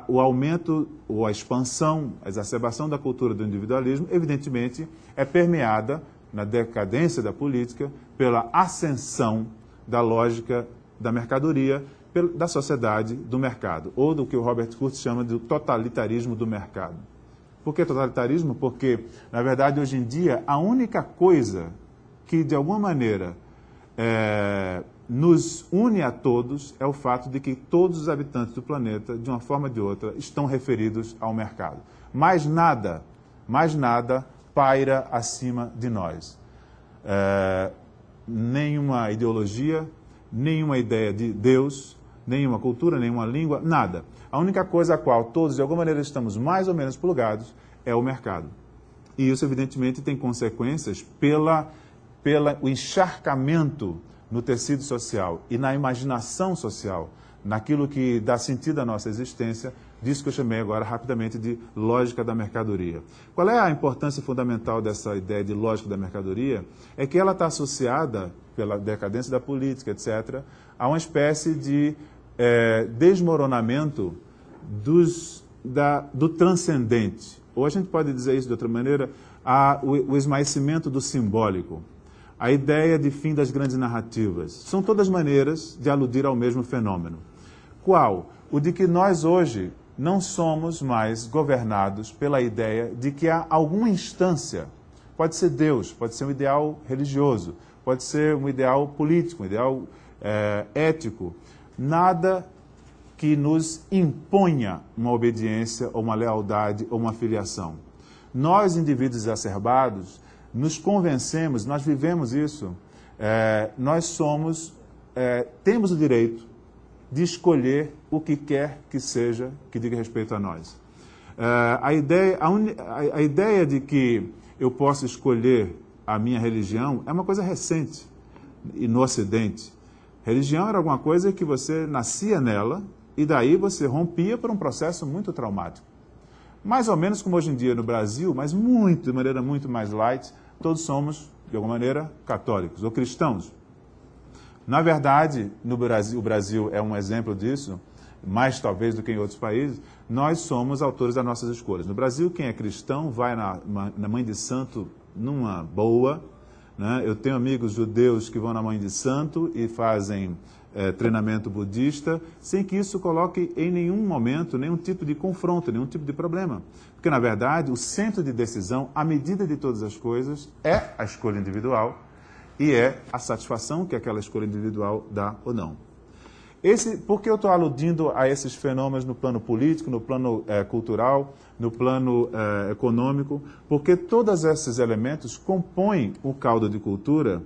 o aumento ou a expansão, a exacerbação da cultura do individualismo, evidentemente, é permeada na decadência da política pela ascensão da lógica da mercadoria, da sociedade do mercado, ou do que o Robert Kurz chama de totalitarismo do mercado. Por que totalitarismo? Porque, na verdade, hoje em dia, a única coisa que, de alguma maneira, nos une a todos é o fato de que todos os habitantes do planeta, de uma forma ou de outra, estão referidos ao mercado. Mais nada paira acima de nós. Nenhuma ideologia, nenhuma ideia de Deus, nenhuma cultura, nenhuma língua, nada. A única coisa a qual todos, de alguma maneira, estamos mais ou menos plugados é o mercado. E isso, evidentemente, tem consequências pelo encharcamento no tecido social e na imaginação social, naquilo que dá sentido à nossa existência, disso que eu chamei agora rapidamente de lógica da mercadoria. Qual é a importância fundamental dessa ideia de lógica da mercadoria? É que ela está associada, pela decadência da política, etc., a uma espécie de desmoronamento do transcendente. Ou a gente pode dizer isso de outra maneira, o esmaecimento do simbólico. A ideia de fim das grandes narrativas. São todas maneiras de aludir ao mesmo fenômeno. Qual? O de que nós hoje não somos mais governados pela ideia de que há alguma instância, pode ser Deus, pode ser um ideal religioso, pode ser um ideal político, um ideal ético, nada que nos imponha uma obediência ou uma lealdade ou uma filiação. Nós, indivíduos exacerbados, nos convencemos, nós vivemos isso, nós temos o direito de escolher o que quer que seja que diga respeito a nós. A ideia de que eu posso escolher a minha religião é uma coisa recente e no Ocidente. Religião era alguma coisa que você nascia nela e daí você rompia por um processo muito traumático. Mais ou menos como hoje em dia no Brasil, mas de maneira muito mais light, todos somos, de alguma maneira, católicos ou cristãos. Na verdade, no Brasil, o Brasil é um exemplo disso, mais talvez do que em outros países, nós somos autores das nossas escolhas. No Brasil, quem é cristão vai na Mãe de Santo numa boa, né? Eu tenho amigos judeus que vão na Mãe de Santo e fazem treinamento budista, sem que isso coloque em nenhum momento nenhum tipo de confronto, nenhum tipo de problema. Porque, na verdade, o centro de decisão, a medida de todas as coisas, é a escolha individual e é a satisfação que aquela escolha individual dá ou não. Por que eu estou aludindo a esses fenômenos no plano político, no plano cultural, no plano econômico? Porque todos esses elementos compõem o caldo de cultura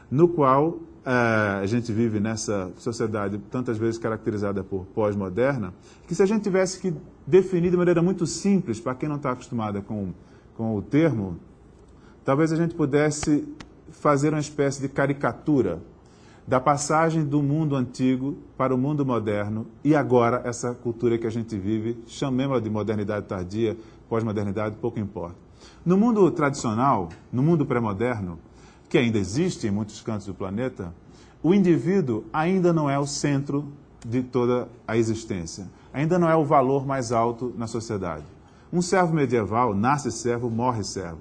no qual a gente vive nessa sociedade tantas vezes caracterizada por pós-moderna, que se a gente tivesse que definir de maneira muito simples, para quem não está acostumada com o termo, talvez a gente pudesse fazer uma espécie de caricatura da passagem do mundo antigo para o mundo moderno e agora essa cultura que a gente vive, chamemos-la de modernidade tardia, pós-modernidade, pouco importa. No mundo tradicional, no mundo pré-moderno, que ainda existe em muitos cantos do planeta, o indivíduo ainda não é o centro de toda a existência. Ainda não é o valor mais alto na sociedade. Um servo medieval nasce servo, morre servo.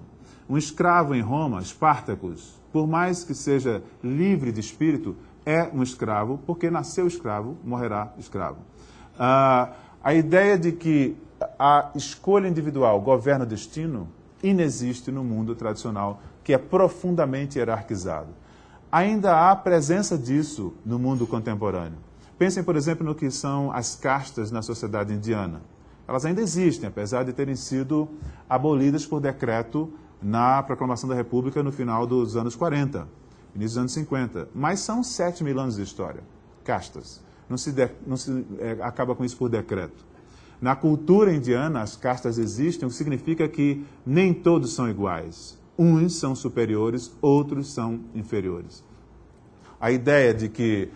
Um escravo em Roma, Espartacus, por mais que seja livre de espírito, é um escravo, porque nasceu escravo, morrerá escravo. A ideia de que a escolha individual governa o destino inexiste no mundo tradicional, que é profundamente hierarquizado. ainda há presença disso no mundo contemporâneo. Pensem, por exemplo, no que são as castas na sociedade indiana. Elas ainda existem, apesar de terem sido abolidas por decreto na proclamação da República no final dos anos 40, início dos anos 50. Mas são 7.000 anos de história, castas. Não se acaba com isso por decreto. Na cultura indiana, as castas existem, o que significa que nem todos são iguais. Uns são superiores, outros são inferiores. A ideia de que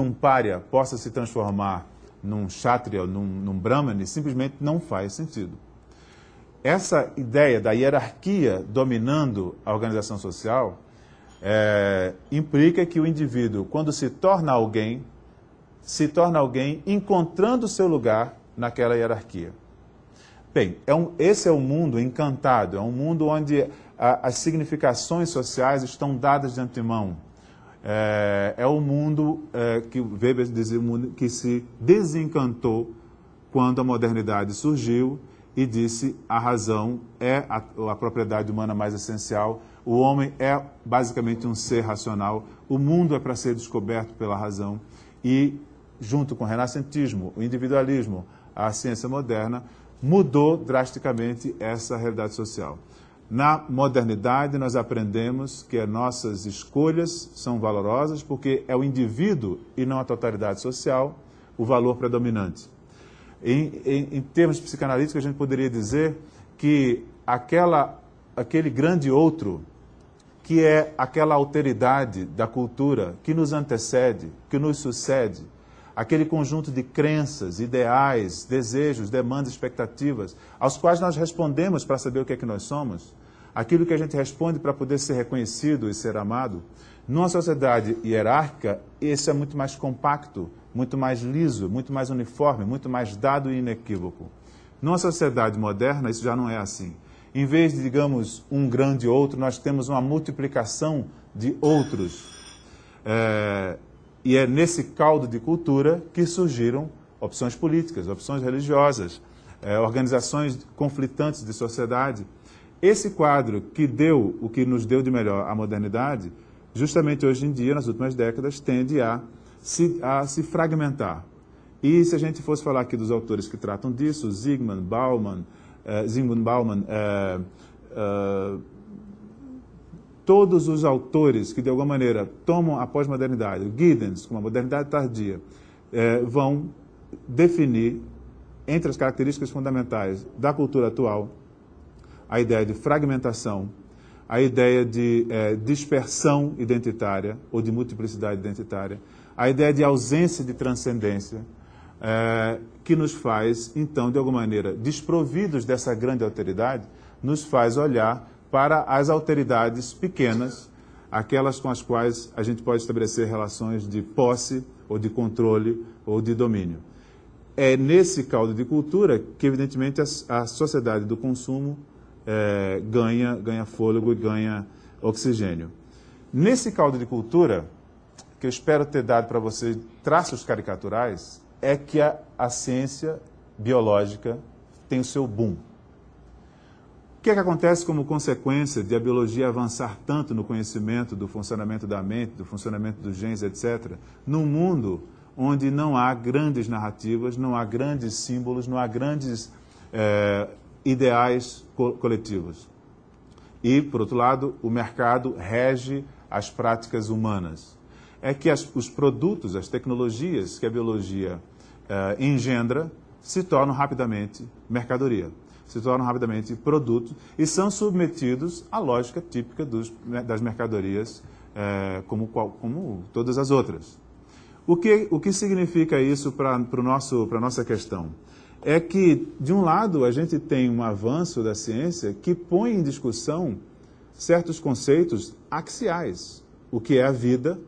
um pária possa se transformar num kshatriya, num brahmane, simplesmente não faz sentido. Essa ideia da hierarquia dominando a organização social implica que o indivíduo, quando se torna alguém encontrando o seu lugar naquela hierarquia. Bem, esse é um mundo encantado, é um mundo onde as significações sociais estão dadas de antemão. É um mundo que Weber dizia, um mundo que se desencantou quando a modernidade surgiu e disse a razão é a propriedade humana mais essencial, o homem é basicamente um ser racional, o mundo é para ser descoberto pela razão e, junto com o renascentismo, o individualismo, a ciência moderna, mudou drasticamente essa realidade social. Na modernidade, nós aprendemos que as nossas escolhas são valorosas porque é o indivíduo e não a totalidade social o valor predominante. Em termos psicanalíticos, a gente poderia dizer que aquele grande outro, que é aquela alteridade da cultura que nos antecede, que nos sucede, aquele conjunto de crenças, ideais, desejos, demandas, expectativas, aos quais nós respondemos para saber o que é que nós somos, aquilo que a gente responde para poder ser reconhecido e ser amado. Numa sociedade hierárquica, esse é muito mais compacto, muito mais liso, muito mais uniforme, muito mais dado e inequívoco. Numa sociedade moderna, isso já não é assim. Em vez de, digamos, um grande outro, nós temos uma multiplicação de outros. E é nesse caldo de cultura que surgiram opções políticas, opções religiosas, organizações conflitantes de sociedade. Esse quadro que deu o que nos deu de melhor a modernidade, justamente hoje em dia, nas últimas décadas, tende a se fragmentar. E se a gente fosse falar aqui dos autores que tratam disso, Zygmunt Bauman, todos os autores que, de alguma maneira, tomam a pós-modernidade, o Giddens, com a modernidade tardia, vão definir, entre as características fundamentais da cultura atual, a ideia de fragmentação, a ideia de dispersão identitária ou de multiplicidade identitária, a ideia de ausência de transcendência, que nos faz, então, de alguma maneira, desprovidos dessa grande alteridade, nos faz olhar para as alteridades pequenas, aquelas com as quais a gente pode estabelecer relações de posse, ou de controle, ou de domínio. É nesse caldo de cultura que, evidentemente, a sociedade do consumo ganha fôlego e ganha oxigênio. Nesse caldo de cultura, que eu espero ter dado para vocês traços caricaturais, é que a ciência biológica tem o seu boom. O que é que acontece como consequência de a biologia avançar tanto no conhecimento do funcionamento da mente, do funcionamento dos genes, etc., num mundo onde não há grandes narrativas, não há grandes símbolos, não há grandes ideais coletivos. E, por outro lado, o mercado rege as práticas humanas. É que os produtos, as tecnologias que a biologia engendra, se tornam rapidamente mercadoria, se tornam rapidamente produtos e são submetidos à lógica típica das mercadorias, como todas as outras. O que significa isso para a nossa questão? É que, de um lado, a gente tem um avanço da ciência que põe em discussão certos conceitos axiais. O que é a vida,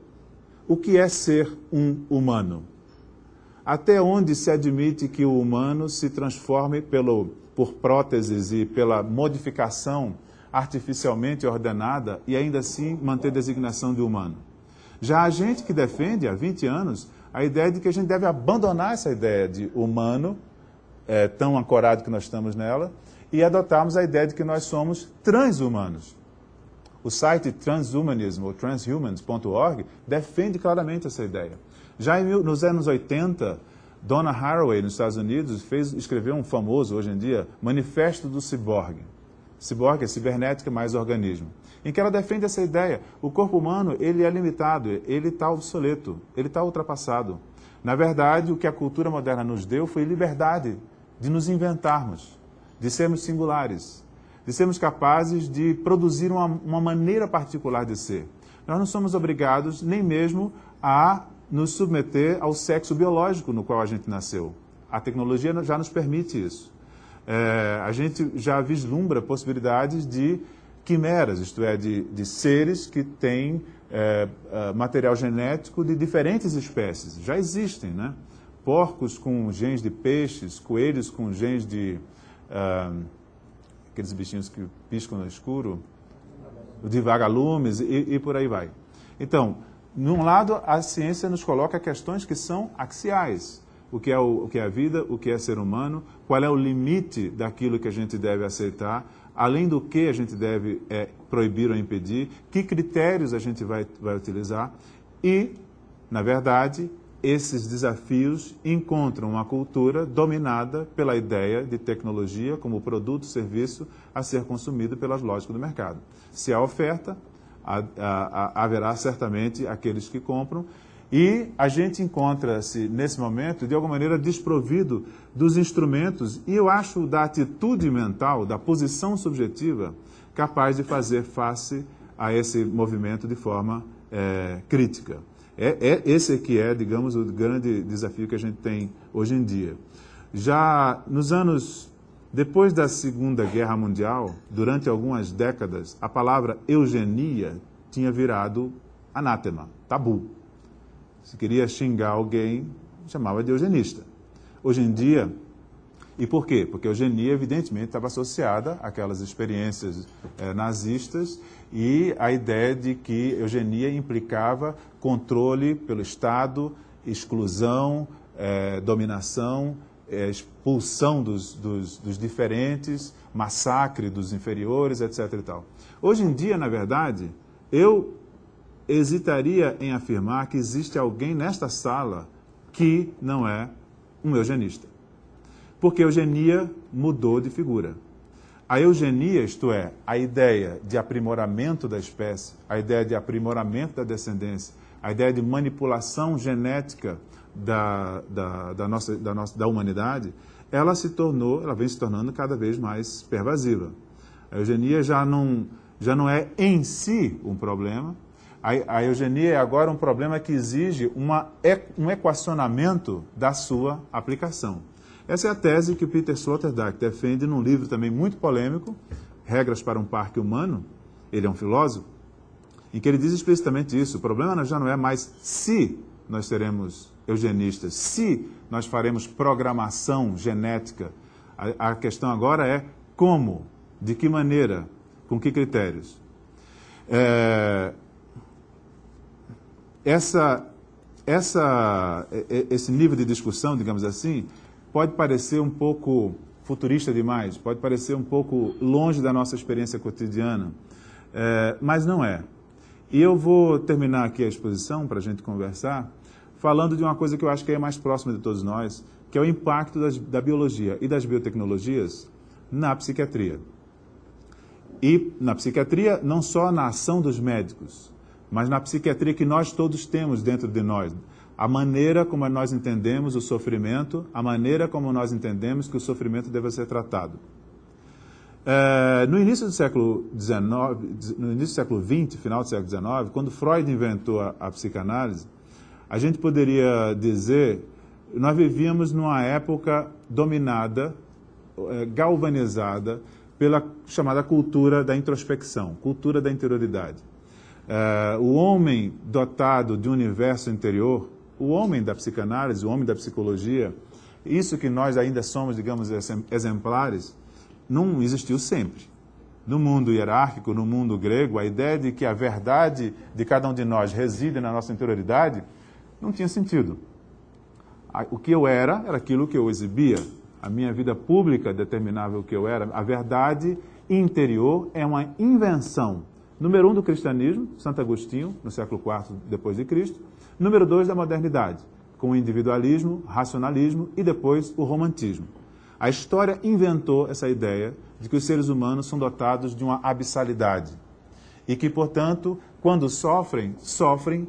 o que é ser um humano. Até onde se admite que o humano se transforme por próteses e pela modificação artificialmente ordenada e ainda assim manter designação de humano. Já a gente que defende há 20 anos a ideia de que a gente deve abandonar essa ideia de humano, tão ancorado que nós estamos nela, e adotarmos a ideia de que nós somos transhumanos. O site transhumanism, ou transhumans.org, defende claramente essa ideia. Já nos anos 80, Donna Haraway, nos Estados Unidos, escreveu um famoso, hoje em dia, Manifesto do Ciborgue. Ciborgue é cibernética mais organismo. Em que ela defende essa ideia. O corpo humano, ele é limitado, ele está obsoleto, ele está ultrapassado. Na verdade, o que a cultura moderna nos deu foi liberdade de nos inventarmos, de sermos singulares, de sermos capazes de produzir uma maneira particular de ser. Nós não somos obrigados nem mesmo a nos submeter ao sexo biológico no qual a gente nasceu. A tecnologia já nos permite isso. A gente já vislumbra possibilidades de quimeras, isto é, de seres que têm material genético de diferentes espécies. Já existem, né? Porcos com genes de peixes, coelhos com genes de... aqueles bichinhos que piscam no escuro, de vagalumes e por aí vai. Então, num lado, a ciência nos coloca questões que são axiais. O que é a vida, o que é ser humano, qual é o limite daquilo que a gente deve aceitar, além do que a gente deve proibir ou impedir, que critérios a gente vai utilizar e, na verdade, esses desafios encontram uma cultura dominada pela ideia de tecnologia como produto, serviço a ser consumido pelas lógicas do mercado. Se há oferta, haverá certamente aqueles que compram e a gente encontra-se, nesse momento, de alguma maneira desprovido dos instrumentos e eu acho da atitude mental, da posição subjetiva, capaz de fazer face a esse movimento de forma crítica. Esse que é, digamos, o grande desafio que a gente tem hoje em dia. Já nos anos... Depois da Segunda Guerra Mundial, durante algumas décadas, a palavra eugenia tinha virado anátema, tabu. Se queria xingar alguém, chamava de eugenista. Hoje em dia, e por quê? Porque a eugenia, evidentemente, estava associada àquelas experiências nazistas e a ideia de que eugenia implicava controle pelo Estado, exclusão, dominação, expulsão dos diferentes, massacre dos inferiores, etc. e tal. Hoje em dia, na verdade, eu hesitaria em afirmar que existe alguém nesta sala que não é um eugenista. Porque a eugenia mudou de figura. A eugenia, isto é, a ideia de aprimoramento da espécie, a ideia de aprimoramento da descendência, a ideia de manipulação genética da humanidade, ela vem se tornando cada vez mais pervasiva. A eugenia já não é em si um problema, a eugenia é agora um problema que exige um equacionamento da sua aplicação. Essa é a tese que o Peter Sloterdijk defende num livro também muito polêmico, Regras para um Parque Humano, ele é um filósofo, em que ele diz explicitamente isso. O problema já não é mais se nós seremos eugenistas, se nós faremos programação genética. A questão agora é como, de que maneira, com que critérios. Esse nível de discussão, digamos assim, pode parecer um pouco futurista demais, pode parecer um pouco longe da nossa experiência cotidiana, mas não é. E eu vou terminar aqui a exposição para a gente conversar, falando de uma coisa que eu acho que é mais próxima de todos nós, que é o impacto da biologia e das biotecnologias na psiquiatria. E na psiquiatria, não só na ação dos médicos, mas na psiquiatria que nós todos temos dentro de nós. A maneira como nós entendemos o sofrimento, a maneira como nós entendemos que o sofrimento deve ser tratado. No início do século XIX, no início do século XX, final do século XIX, quando Freud inventou a psicanálise, a gente poderia dizer, nós vivíamos numa época dominada, galvanizada, pela chamada cultura da introspecção, cultura da interioridade. O homem dotado de um universo interior, o homem da psicanálise, o homem da psicologia, isso que nós ainda somos, digamos, exemplares, não existiu sempre. No mundo hierárquico, no mundo grego, a ideia de que a verdade de cada um de nós reside na nossa interioridade não tinha sentido. O que eu era aquilo que eu exibia. A minha vida pública determinava o que eu era. A verdade interior é uma invenção. Número 1 do cristianismo, Santo Agostinho, no século IV depois de Cristo. Número 2 da modernidade, com o individualismo, racionalismo e depois o romantismo. A história inventou essa ideia de que os seres humanos são dotados de uma abissalidade e que, portanto, quando sofrem, sofrem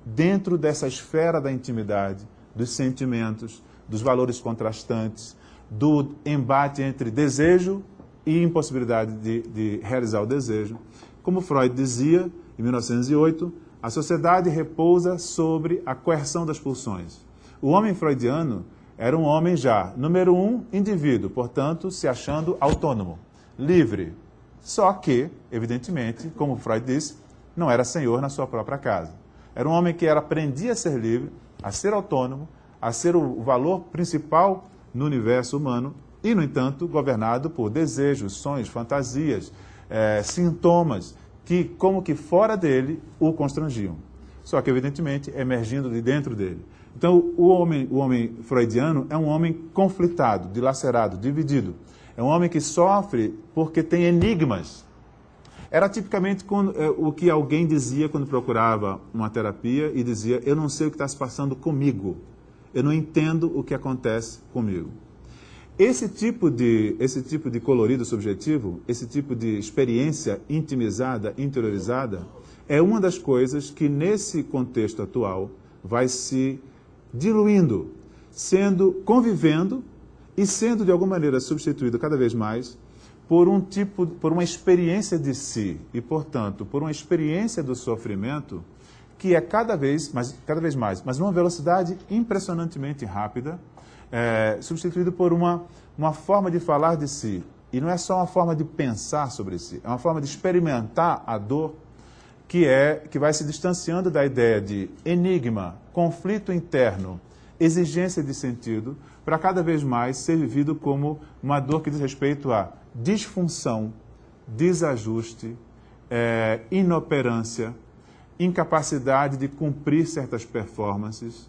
dentro dessa esfera da intimidade, dos sentimentos, dos valores contrastantes, do embate entre desejo e impossibilidade de realizar o desejo. Como Freud dizia, em 1908, a sociedade repousa sobre a coerção das pulsões. O homem freudiano era um homem já, número 1, indivíduo, portanto, se achando autônomo, livre. Só que, evidentemente, como Freud disse, não era senhor na sua própria casa. Era um homem que aprendia a ser livre, a ser autônomo, a ser o valor principal no universo humano e, no entanto, governado por desejos, sonhos, fantasias, sintomas que, como que fora dele, o constrangiam. Só que, evidentemente, emergindo de dentro dele. Então, o homem freudiano é um homem conflitado, dilacerado, dividido. É um homem que sofre porque tem enigmas. Era tipicamente o que alguém dizia quando procurava uma terapia e dizia: eu não sei o que está se passando comigo, eu não entendo o que acontece comigo. Esse tipo de colorido subjetivo, esse tipo de experiência intimizada, interiorizada, é uma das coisas que nesse contexto atual vai se diluindo, convivendo e sendo de alguma maneira substituído cada vez mais por uma experiência de si e, portanto, por uma experiência do sofrimento que é cada vez mais, mas numa velocidade impressionantemente rápida, substituído por uma forma de falar de si. E não é só uma forma de pensar sobre si, é uma forma de experimentar a dor que vai se distanciando da ideia de enigma, conflito interno, exigência de sentido, para cada vez mais ser vivido como uma dor que diz respeito a disfunção, desajuste, inoperância, incapacidade de cumprir certas performances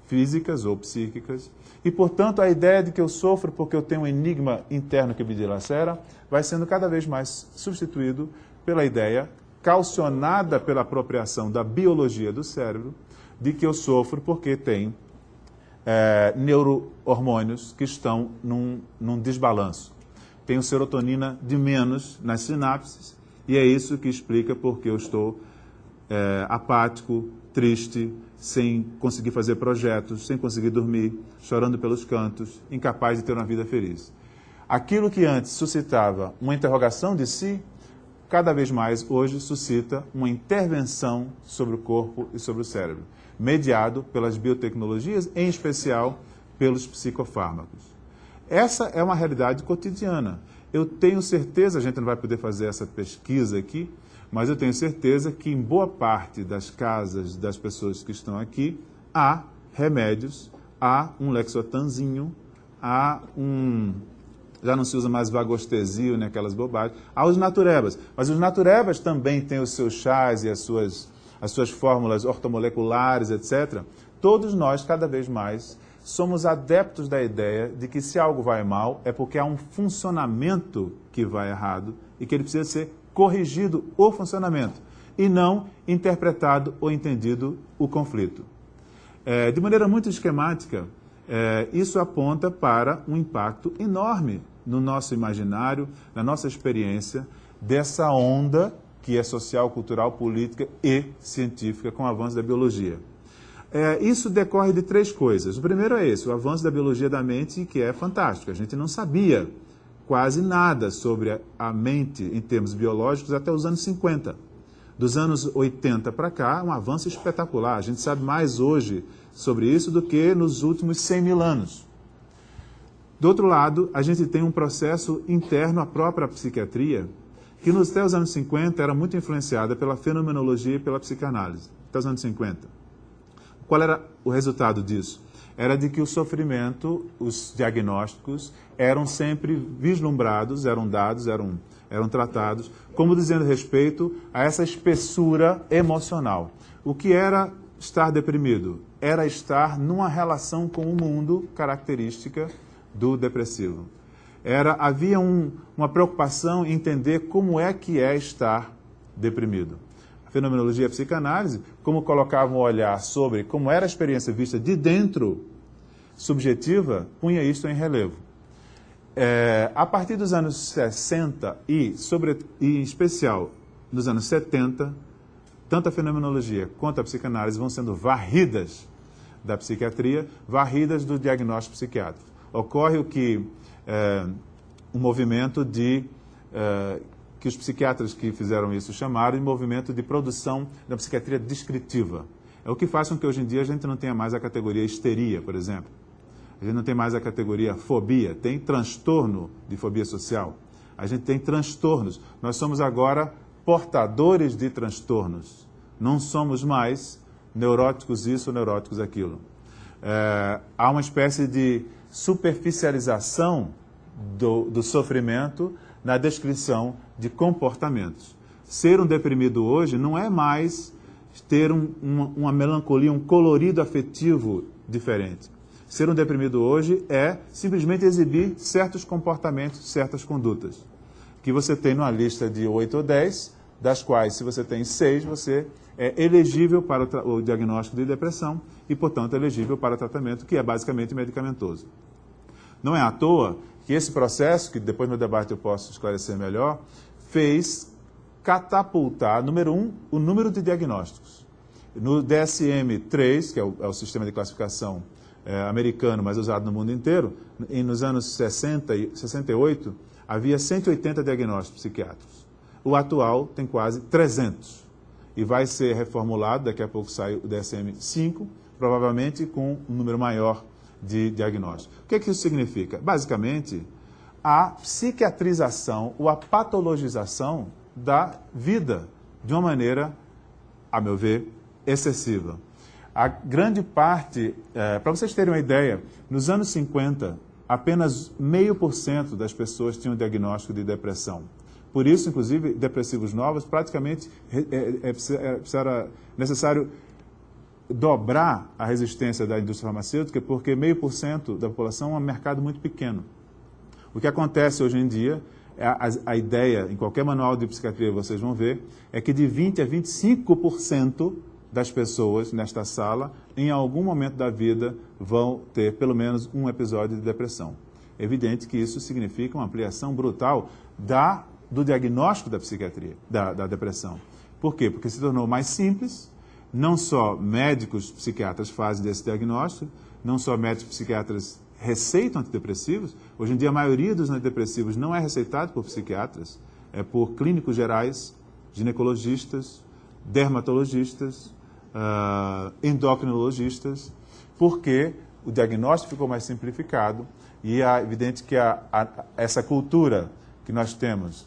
físicas ou psíquicas. E, portanto, a ideia de que eu sofro porque eu tenho um enigma interno que me dilacera vai sendo cada vez mais substituído pela ideia, calcionada pela apropriação da biologia do cérebro, de que eu sofro porque tenho neurohormônios que estão num desbalanço. Tenho serotonina de menos nas sinapses e é isso que explica porque eu estou apático, triste, sem conseguir fazer projetos, sem conseguir dormir, chorando pelos cantos, incapaz de ter uma vida feliz. Aquilo que antes suscitava uma interrogação de si, cada vez mais hoje suscita uma intervenção sobre o corpo e sobre o cérebro, mediado pelas biotecnologias, em especial pelos psicofármacos. Essa é uma realidade cotidiana. Eu tenho certeza, a gente não vai poder fazer essa pesquisa aqui, mas eu tenho certeza que em boa parte das casas das pessoas que estão aqui, há remédios, há um Lexotanzinho, há já não se usa mais Vagostesio, né, aquelas bobagens, há os naturebas. Mas os naturebas também têm os seus chás e as suas fórmulas ortomoleculares, etc. Todos nós, cada vez mais, somos adeptos da ideia de que se algo vai mal é porque há um funcionamento que vai errado e que ele precisa ser corrigido o funcionamento e não interpretado ou entendido o conflito. De maneira muito esquemática, isso aponta para um impacto enorme no nosso imaginário, na nossa experiência dessa onda que é social, cultural, política e científica com o avanço da biologia. Isso decorre de três coisas. O primeiro é esse, o avanço da biologia da mente, que é fantástico. A gente não sabia quase nada sobre a mente em termos biológicos até os anos 50. Dos anos 80 para cá, um avanço espetacular. A gente sabe mais hoje sobre isso do que nos últimos 100 mil anos. Do outro lado, a gente tem um processo interno à própria psiquiatria, que até os anos 50 era muito influenciada pela fenomenologia e pela psicanálise. Até os anos 50. Qual era o resultado disso? Era de que o sofrimento, os diagnósticos, eram sempre vislumbrados, eram dados, eram tratados, como dizendo respeito a essa espessura emocional. O que era estar deprimido? Era estar numa relação com o mundo característica do depressivo. Havia uma preocupação em entender como é que é estar deprimido. A fenomenologia e a psicanálise, como colocavam o olhar sobre como era a experiência vista de dentro, subjetiva, punha isto em relevo. A partir dos anos 60 e em especial nos anos 70, tanto a fenomenologia quanto a psicanálise vão sendo varridas da psiquiatria, varridas do diagnóstico psiquiátrico. Ocorre um movimento que os psiquiatras que fizeram isso chamaram de movimento de produção da psiquiatria descritiva. É o que faz com que hoje em dia a gente não tenha mais a categoria histeria, por exemplo. A gente não tem mais a categoria fobia, tem transtorno de fobia social. A gente tem transtornos. Nós somos agora portadores de transtornos. Não somos mais neuróticos isso, neuróticos aquilo. Há uma espécie de superficialização do sofrimento na descrição de comportamentos. Ser um deprimido hoje não é mais ter uma melancolia, um colorido afetivo diferente. Ser um deprimido hoje é simplesmente exibir certos comportamentos, certas condutas, que você tem numa lista de 8 ou 10, das quais, se você tem 6, você é elegível para o diagnóstico de depressão e, portanto, elegível para o tratamento, que é basicamente medicamentoso. Não é à toa que esse processo, que depois no debate eu posso esclarecer melhor, fez catapultar, número 1, o número de diagnósticos. No DSM-3, que é o sistema de classificação americano, mas usado no mundo inteiro, nos anos 60 e 68, havia 180 diagnósticos psiquiátricos. O atual tem quase 300 e vai ser reformulado, daqui a pouco sai o DSM-5, provavelmente com um número maior de diagnósticos. O que é que isso significa? Basicamente, a psiquiatrização ou a patologização da vida de uma maneira, a meu ver, excessiva. A grande parte, para vocês terem uma ideia, nos anos 50, apenas 0,5% das pessoas tinham diagnóstico de depressão. Por isso, inclusive, depressivos novos, praticamente era necessário dobrar a resistência da indústria farmacêutica, porque 0,5% da população é um mercado muito pequeno. O que acontece hoje em dia, a ideia, em qualquer manual de psiquiatria vocês vão ver, é que de 20% a 25% das pessoas nesta sala, em algum momento da vida, vão ter pelo menos um episódio de depressão. É evidente que isso significa uma ampliação brutal do diagnóstico da psiquiatria, da depressão. Por quê? Porque se tornou mais simples, não só médicos psiquiatras fazem desse diagnóstico, não só médicos psiquiatras receitam antidepressivos, hoje em dia a maioria dos antidepressivos não é receitado por psiquiatras, é por clínicos gerais, ginecologistas, dermatologistas, endocrinologistas, porque o diagnóstico ficou mais simplificado e é evidente que essa cultura que nós temos,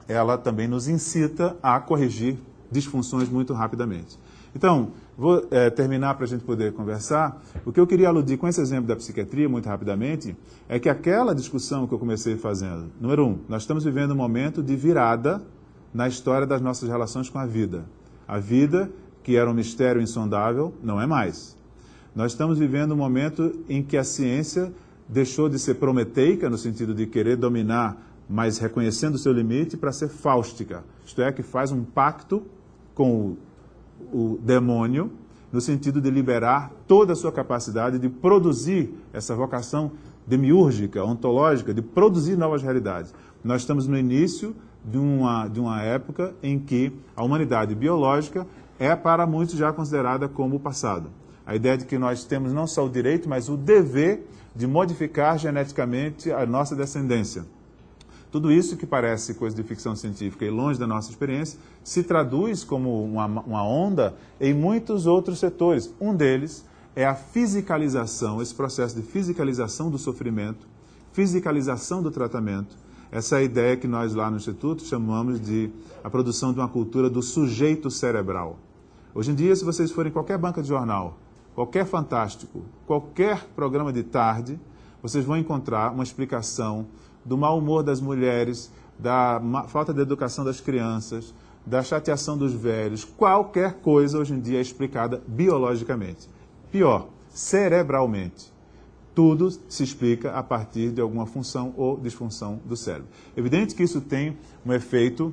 ela também nos incita a corrigir disfunções muito rapidamente. Então, vou terminar para a gente poder conversar. O que eu queria aludir com esse exemplo da psiquiatria, muito rapidamente, é que aquela discussão que eu comecei fazendo, número 1, nós estamos vivendo um momento de virada na história das nossas relações com a vida. A vida, que era um mistério insondável, não é mais. Nós estamos vivendo um momento em que a ciência deixou de ser prometeica, no sentido de querer dominar, mas reconhecendo o seu limite, para ser fáustica. Isto é, que faz um pacto com o demônio, no sentido de liberar toda a sua capacidade de produzir essa vocação demiúrgica, ontológica, de produzir novas realidades. Nós estamos no início de uma época em que a humanidade biológica é, para muitos, já considerada como o passado. A ideia de que nós temos não só o direito, mas o dever de modificar geneticamente a nossa descendência. Tudo isso, que parece coisa de ficção científica e longe da nossa experiência, se traduz como uma onda em muitos outros setores. Um deles é a fisicalização, esse processo de fisicalização do sofrimento, fisicalização do tratamento, essa ideia que nós lá no Instituto chamamos de a produção de uma cultura do sujeito cerebral. Hoje em dia, se vocês forem em qualquer banca de jornal, qualquer Fantástico, qualquer programa de tarde, vocês vão encontrar uma explicação do mau humor das mulheres, da falta de educação das crianças, da chateação dos velhos. Qualquer coisa hoje em dia é explicada biologicamente. Pior, cerebralmente. Tudo se explica a partir de alguma função ou disfunção do cérebro. Evidente que isso tem um efeito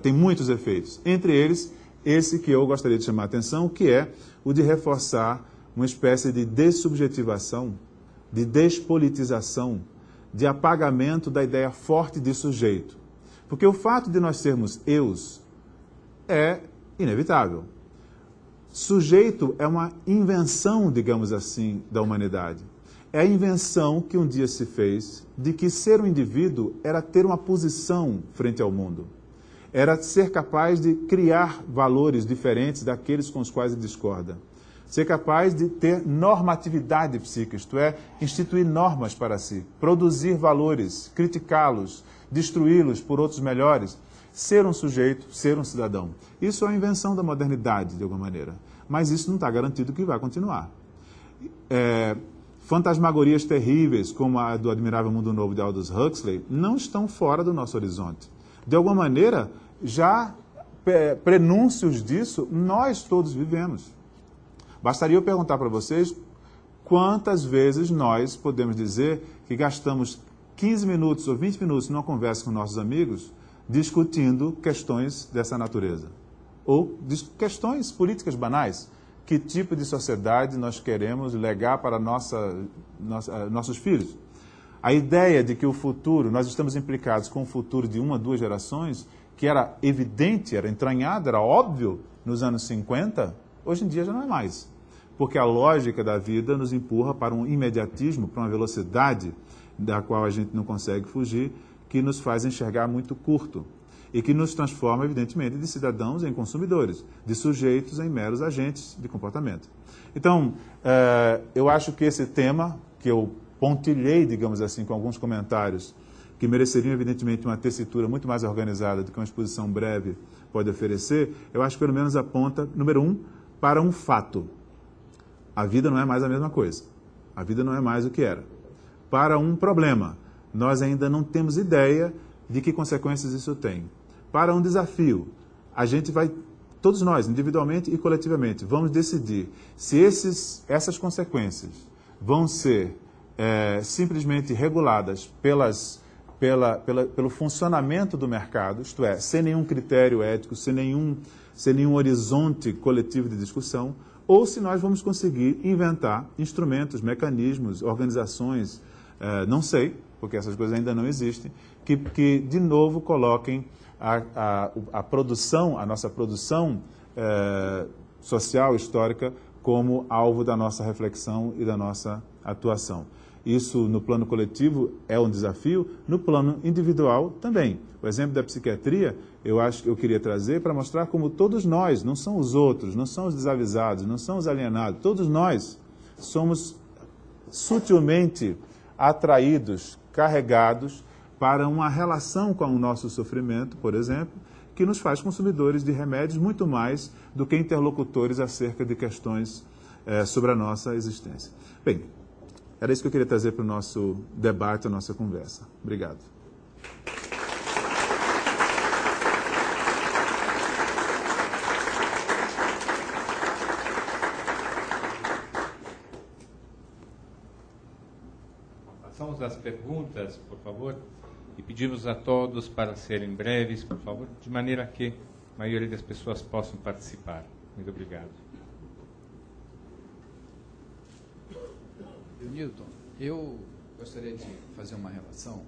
tem muitos efeitos. Entre eles, esse que eu gostaria de chamar a atenção, que é o de reforçar uma espécie de dessubjetivação, de despolitização, de apagamento da ideia forte de sujeito. Porque o fato de nós sermos eus é inevitável. Sujeito é uma invenção, digamos assim, da humanidade. É a invenção que um dia se fez de que ser um indivíduo era ter uma posição frente ao mundo. Era ser capaz de criar valores diferentes daqueles com os quais ele discorda. Ser capaz de ter normatividade psíquica, isto é, instituir normas para si, produzir valores, criticá-los, destruí-los por outros melhores, ser um sujeito, ser um cidadão. Isso é a invenção da modernidade, de alguma maneira. Mas isso não está garantido que vai continuar. Fantasmagorias terríveis, como a do Admirável Mundo Novo de Aldous Huxley, não estão fora do nosso horizonte. De alguma maneira, já prenúncios disso, nós todos vivemos. Bastaria eu perguntar para vocês quantas vezes nós podemos dizer que gastamos 15 minutos ou 20 minutos numa conversa com nossos amigos discutindo questões dessa natureza. Ou questões políticas banais. Que tipo de sociedade nós queremos legar para nossos filhos? A ideia de que o futuro, nós estamos implicados com o futuro de 1 a 2 gerações, que era evidente, era entranhado, era óbvio nos anos 50, hoje em dia já não é mais. Porque a lógica da vida nos empurra para um imediatismo, para uma velocidade da qual a gente não consegue fugir, que nos faz enxergar muito curto e que nos transforma, evidentemente, de cidadãos em consumidores, de sujeitos em meros agentes de comportamento. Então, eu acho que esse tema, que eu pontilhei, digamos assim, com alguns comentários, que mereceriam, evidentemente, uma tessitura muito mais organizada do que uma exposição breve pode oferecer, eu acho que pelo menos aponta, número 1, para um fato. A vida não é mais a mesma coisa. A vida não é mais o que era. Para um problema, nós ainda não temos ideia de que consequências isso tem. Para um desafio, a gente vai, todos nós, individualmente e coletivamente, vamos decidir se essas consequências vão ser simplesmente reguladas pelo funcionamento do mercado, isto é, sem nenhum critério ético, sem nenhum horizonte coletivo de discussão, ou se nós vamos conseguir inventar instrumentos, mecanismos, organizações, não sei, porque essas coisas ainda não existem, que de novo coloquem a produção, a nossa produção social, histórica, como alvo da nossa reflexão e da nossa atuação. Isso, no plano coletivo, é um desafio, no plano individual também. O exemplo da psiquiatria, eu queria trazer para mostrar como todos nós, não são os outros, não são os desavisados, não são os alienados, todos nós somos sutilmente atraídos, carregados para uma relação com o nosso sofrimento, por exemplo, que nos faz consumidores de remédios muito mais do que interlocutores acerca de questões sobre a nossa existência. Bem, era isso que eu queria trazer para o nosso debate, a nossa conversa. Obrigado. Passamos às perguntas, por favor, e pedimos a todos para serem breves, por favor, de maneira que a maioria das pessoas possam participar. Muito obrigado. Newton, eu gostaria de fazer uma relação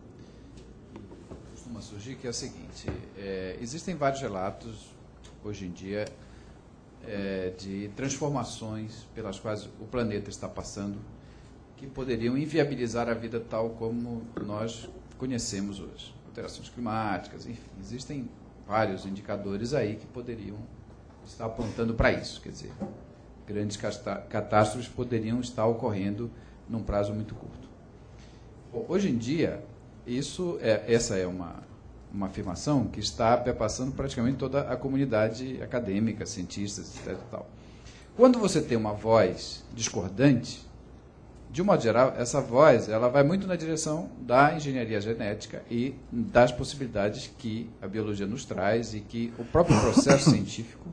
que costuma surgir, que é o seguinte, existem vários relatos, hoje em dia, de transformações pelas quais o planeta está passando, que poderiam inviabilizar a vida tal como nós conhecemos hoje. Alterações climáticas, enfim, existem vários indicadores aí que poderiam estar apontando para isso, quer dizer, grandes catástrofes poderiam estar ocorrendo num prazo muito curto. Bom, hoje em dia, essa é uma afirmação que está perpassando praticamente toda a comunidade acadêmica, cientistas, etc. Tal. Quando você tem uma voz discordante, de um modo geral, essa voz ela vai muito na direção da engenharia genética e das possibilidades que a biologia nos traz e que o próprio processo científico,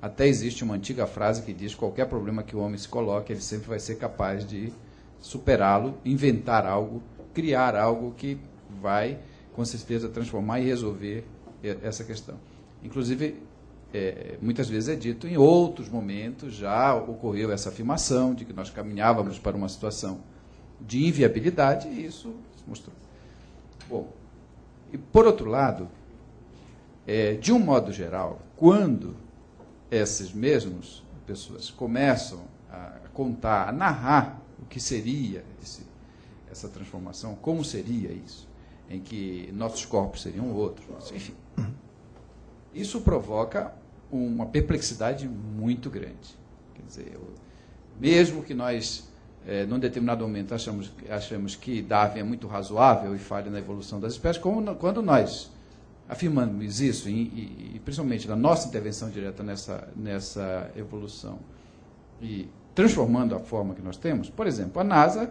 até existe uma antiga frase que diz que qualquer problema que o homem se coloque, ele sempre vai ser capaz de superá-lo, inventar algo, criar algo que vai, com certeza, transformar e resolver essa questão. Inclusive, muitas vezes é dito, em outros momentos já ocorreu essa afirmação de que nós caminhávamos para uma situação de inviabilidade, e isso se mostrou. Bom, e por outro lado, de um modo geral, quando essas mesmas pessoas começam a contar, a narrar o que seria essa transformação, como seria isso, em que nossos corpos seriam outros, enfim, isso provoca uma perplexidade muito grande. Quer dizer, mesmo que nós, num determinado momento, achamos que Darwin é muito razoável e falha na evolução das espécies, quando nós afirmamos isso, e principalmente na nossa intervenção direta nessa evolução, e transformando a forma que nós temos, por exemplo, a NASA,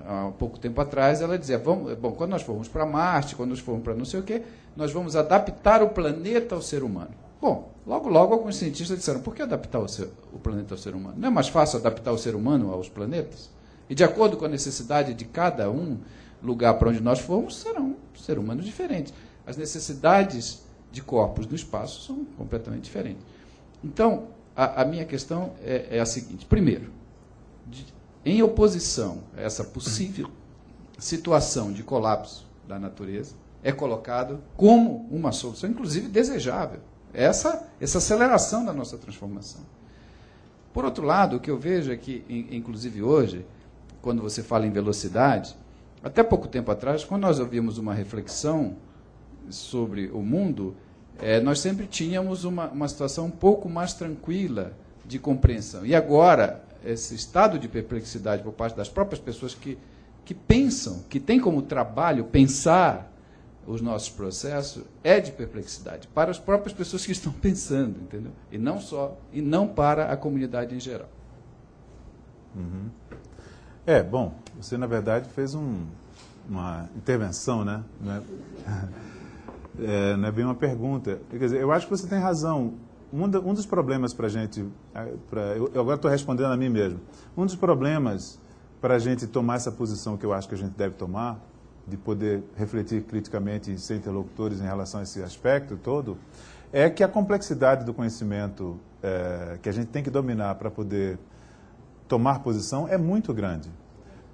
há pouco tempo atrás, ela dizia, quando nós formos para Marte, quando nós formos para não sei o quê, nós vamos adaptar o planeta ao ser humano. Bom, logo alguns cientistas disseram, por que adaptar o planeta ao ser humano? Não é mais fácil adaptar o ser humano aos planetas? E de acordo com a necessidade de cada lugar para onde nós formos, serão seres humanos diferentes. As necessidades de corpos no espaço são completamente diferentes. Então, a minha questão é a seguinte. Primeiro, em oposição a essa possível situação de colapso da natureza, é colocado como uma solução, inclusive desejável, essa aceleração da nossa transformação. Por outro lado, o que eu vejo é que, inclusive hoje, quando você fala em velocidade, até pouco tempo atrás, quando nós ouvimos uma reflexão sobre o mundo, nós sempre tínhamos uma situação um pouco mais tranquila de compreensão. E agora, esse estado de perplexidade por parte das próprias pessoas que pensam, que têm como trabalho pensar os nossos processos, é de perplexidade para as próprias pessoas que estão pensando, entendeu? E não para a comunidade em geral. Uhum. Bom, você na verdade fez uma intervenção, né? Não é bem uma pergunta. Quer dizer, eu acho que você tem razão. Um dos problemas para a gente, eu agora estou respondendo a mim mesmo, um dos problemas para a gente tomar essa posição que eu acho que a gente deve tomar, de poder refletir criticamente e ser interlocutores em relação a esse aspecto todo, é que a complexidade do conhecimento que a gente tem que dominar para poder tomar posição é muito grande.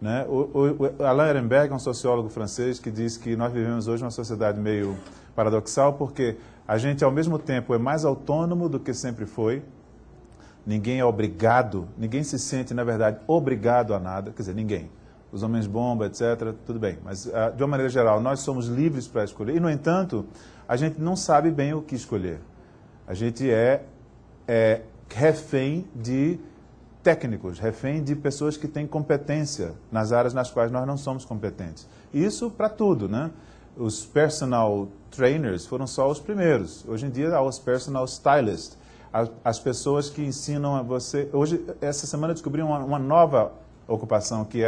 Né? O Alain Ehrenberg é um sociólogo francês que diz que nós vivemos hoje uma sociedade meio paradoxal, porque a gente, ao mesmo tempo, é mais autônomo do que sempre foi, ninguém é obrigado, ninguém se sente, na verdade, obrigado a nada, quer dizer, ninguém. Os homens-bomba, etc., tudo bem. Mas, de uma maneira geral, nós somos livres para escolher. E, no entanto, a gente não sabe bem o que escolher. A gente é refém de técnicos, refém de pessoas que têm competência nas áreas nas quais nós não somos competentes. E isso para tudo, né? Os personal trainers foram só os primeiros. Hoje em dia, há os personal stylists. As pessoas que ensinam a você... Hoje, essa semana, eu descobri uma nova ocupação, que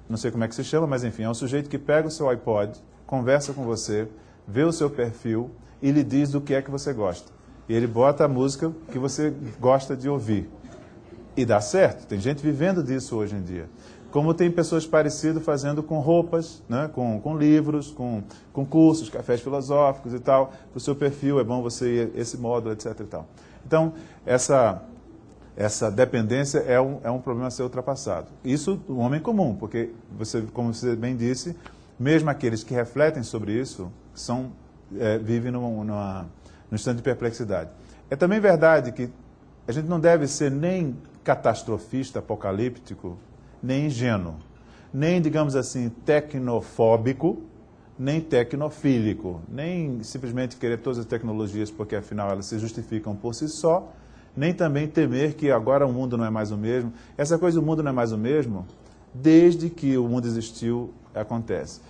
não sei como é que se chama, mas enfim, é um sujeito que pega o seu iPod, conversa com você, vê o seu perfil e lhe diz do que é que você gosta. E ele bota a música que você gosta de ouvir. E dá certo, tem gente vivendo disso hoje em dia. Como tem pessoas parecidas fazendo com roupas, né, com livros, com cursos, cafés filosóficos e tal. Para o seu perfil é bom você ir esse módulo, etc. E tal. Então, essa dependência é um problema a ser ultrapassado. Isso, o homem comum, porque, como você bem disse, mesmo aqueles que refletem sobre isso vivem num estado de perplexidade. É também verdade que a gente não deve ser nem catastrofista, apocalíptico, nem ingênuo, nem, digamos assim, tecnofóbico, nem tecnofílico, nem simplesmente querer todas as tecnologias porque, afinal, elas se justificam por si só, nem também temer que agora o mundo não é mais o mesmo. Essa coisa do mundo não é mais o mesmo, desde que o mundo existiu, acontece.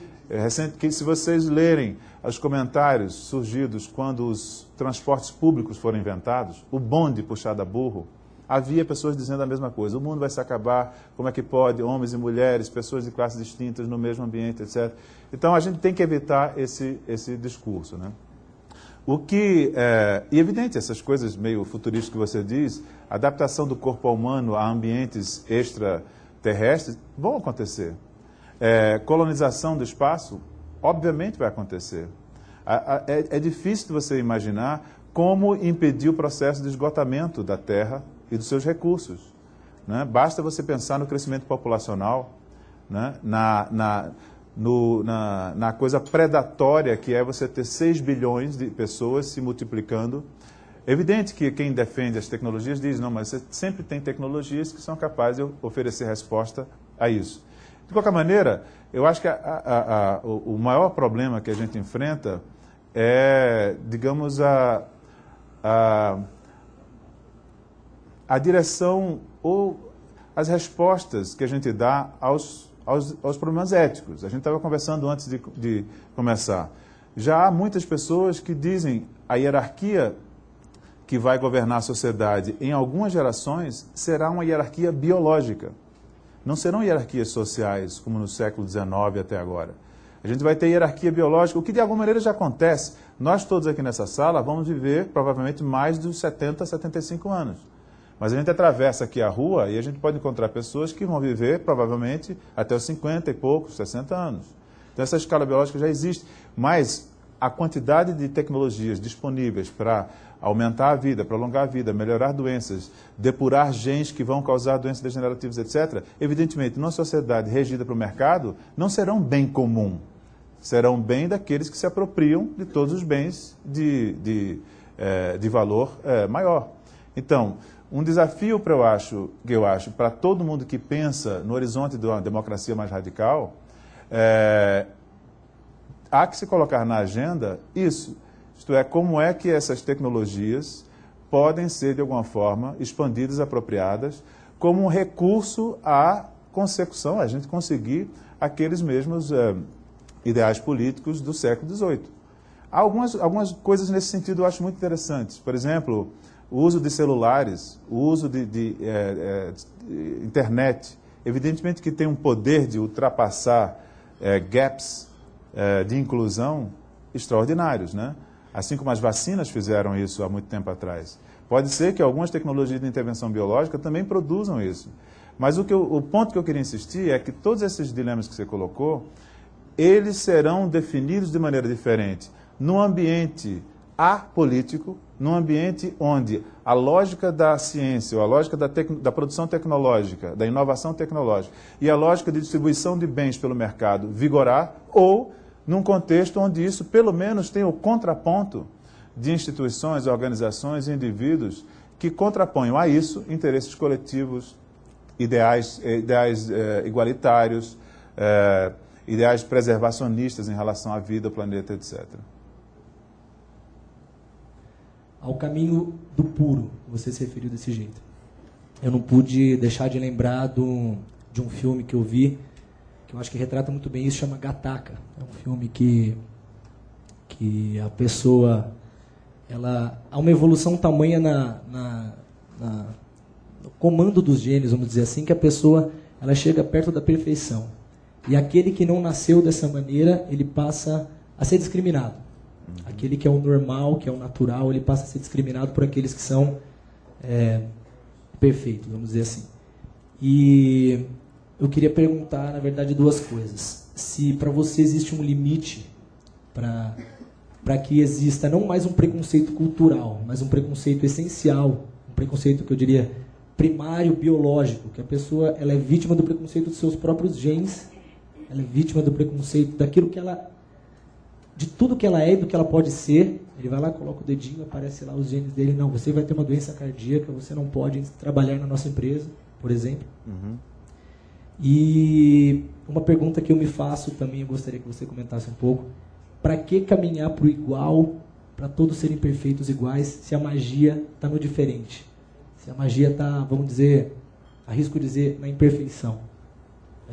Se vocês lerem os comentários surgidos quando os transportes públicos foram inventados, o bonde puxado a burro, havia pessoas dizendo a mesma coisa. O mundo vai se acabar, como é que pode, homens e mulheres, pessoas de classes distintas no mesmo ambiente, etc. Então, a gente tem que evitar esse discurso, né? E evidente, essas coisas meio futuristas que você diz, a adaptação do corpo humano a ambientes extraterrestres vão acontecer. Colonização do espaço, obviamente vai acontecer. É difícil você imaginar como impedir o processo de esgotamento da terra e dos seus recursos, né? Basta você pensar no crescimento populacional, né? Na coisa predatória que é você ter 6 bilhões de pessoas se multiplicando. É evidente que quem defende as tecnologias diz, não, mas você sempre tem tecnologias que são capazes de oferecer resposta a isso. De qualquer maneira, eu acho que o maior problema que a gente enfrenta é, digamos, a direção ou as respostas que a gente dá aos problemas éticos. A gente estava conversando antes de começar. Já há muitas pessoas que dizem a hierarquia que vai governar a sociedade em algumas gerações será uma hierarquia biológica. Não serão hierarquias sociais, como no século XIX até agora. A gente vai ter hierarquia biológica, o que de alguma maneira já acontece. Nós todos aqui nessa sala vamos viver provavelmente mais dos 70, 75 anos. Mas a gente atravessa aqui a rua e a gente pode encontrar pessoas que vão viver provavelmente até os 50 e poucos, 60 anos. Então essa escala biológica já existe, mas a quantidade de tecnologias disponíveis para aumentar a vida, prolongar a vida, melhorar doenças, depurar genes que vão causar doenças degenerativas, etc., evidentemente, numa sociedade regida pelo mercado, não serão bem comum. Serão bem daqueles que se apropriam de todos os bens de valor maior. Então, um desafio que eu acho para todo mundo que pensa no horizonte de uma democracia mais radical, há que se colocar na agenda isso. Isto é, como é que essas tecnologias podem ser, de alguma forma, expandidas, apropriadas, como um recurso à consecução, a gente conseguir aqueles mesmos ideais políticos do século XVIII. Há algumas coisas nesse sentido eu acho muito interessantes. Por exemplo, o uso de celulares, o uso de internet, evidentemente que tem um poder de ultrapassar gaps de inclusão extraordinários, né? Assim como as vacinas fizeram isso há muito tempo atrás. Pode ser que algumas tecnologias de intervenção biológica também produzam isso. Mas o ponto que eu queria insistir é que todos esses dilemas que você colocou, eles serão definidos de maneira diferente num ambiente apolítico, num ambiente onde a lógica da ciência, ou a lógica da produção tecnológica, da inovação tecnológica e a lógica de distribuição de bens pelo mercado vigorar, ou num contexto onde isso, pelo menos, tem o contraponto de instituições, organizações e indivíduos que contraponham a isso interesses coletivos, ideais igualitários, ideais preservacionistas em relação à vida, ao planeta, etc. Ao caminho do puro, você se referiu desse jeito. Eu não pude deixar de lembrar de um filme que eu vi, que eu acho que retrata muito bem isso, chama Gattaca. É um filme que a pessoa, há uma evolução tamanha no comando dos genes, vamos dizer assim, que a pessoa ela chega perto da perfeição. E aquele que não nasceu dessa maneira, ele passa a ser discriminado. Aquele que é o normal, que é o natural, ele passa a ser discriminado por aqueles que são perfeitos, vamos dizer assim. E eu queria perguntar, na verdade, duas coisas. Se para você existe um limite para que exista não mais um preconceito cultural, mas um preconceito essencial, um preconceito que eu diria primário, biológico, que a pessoa ela é vítima do preconceito dos seus próprios genes, ela é vítima do preconceito daquilo que ela, de tudo que ela é e do que ela pode ser. Ele vai lá, coloca o dedinho, aparece lá os genes dele, não, você vai ter uma doença cardíaca, você não pode trabalhar na nossa empresa, por exemplo. Uhum. E uma pergunta que eu me faço também, eu gostaria que você comentasse um pouco, para que caminhar para o igual, para todos serem perfeitos iguais, se a magia está no diferente? Se a magia está, vamos dizer, arrisco dizer, na imperfeição?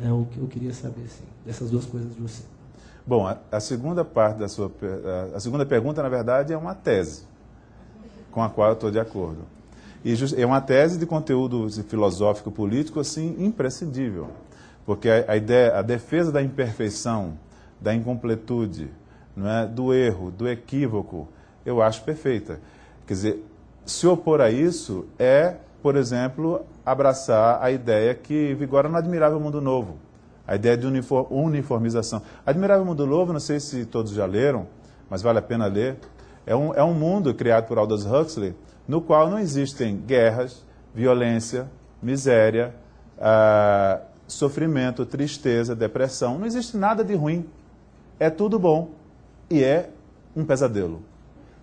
É o que eu queria saber, assim, dessas duas coisas de você. Bom, a segunda parte da a segunda pergunta, na verdade, é uma tese com a qual eu estou de acordo. E é uma tese de conteúdo filosófico político assim imprescindível, porque a defesa da imperfeição, da incompletude, não é, do erro, do equívoco, eu acho perfeita. Quer dizer, se opor a isso é, por exemplo, abraçar a ideia que vigora no Admirável Mundo Novo, a ideia de uniformização. Admirável Mundo Novo, não sei se todos já leram, mas vale a pena ler. É um mundo criado por Aldous Huxley, no qual não existem guerras, violência, miséria, sofrimento, tristeza, depressão. Não existe nada de ruim. É tudo bom e é um pesadelo.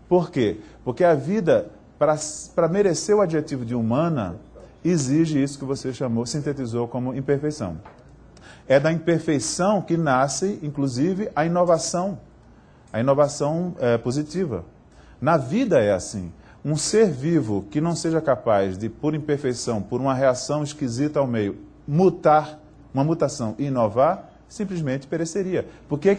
Por quê? Porque a vida, para merecer o adjetivo de humana, exige isso que você chamou, sintetizou como imperfeição. É da imperfeição que nasce, inclusive, a inovação positiva. Na vida é assim. Um ser vivo que não seja capaz de, por imperfeição, por uma reação esquisita ao meio, mutar, uma mutação e inovar, simplesmente pereceria. Por que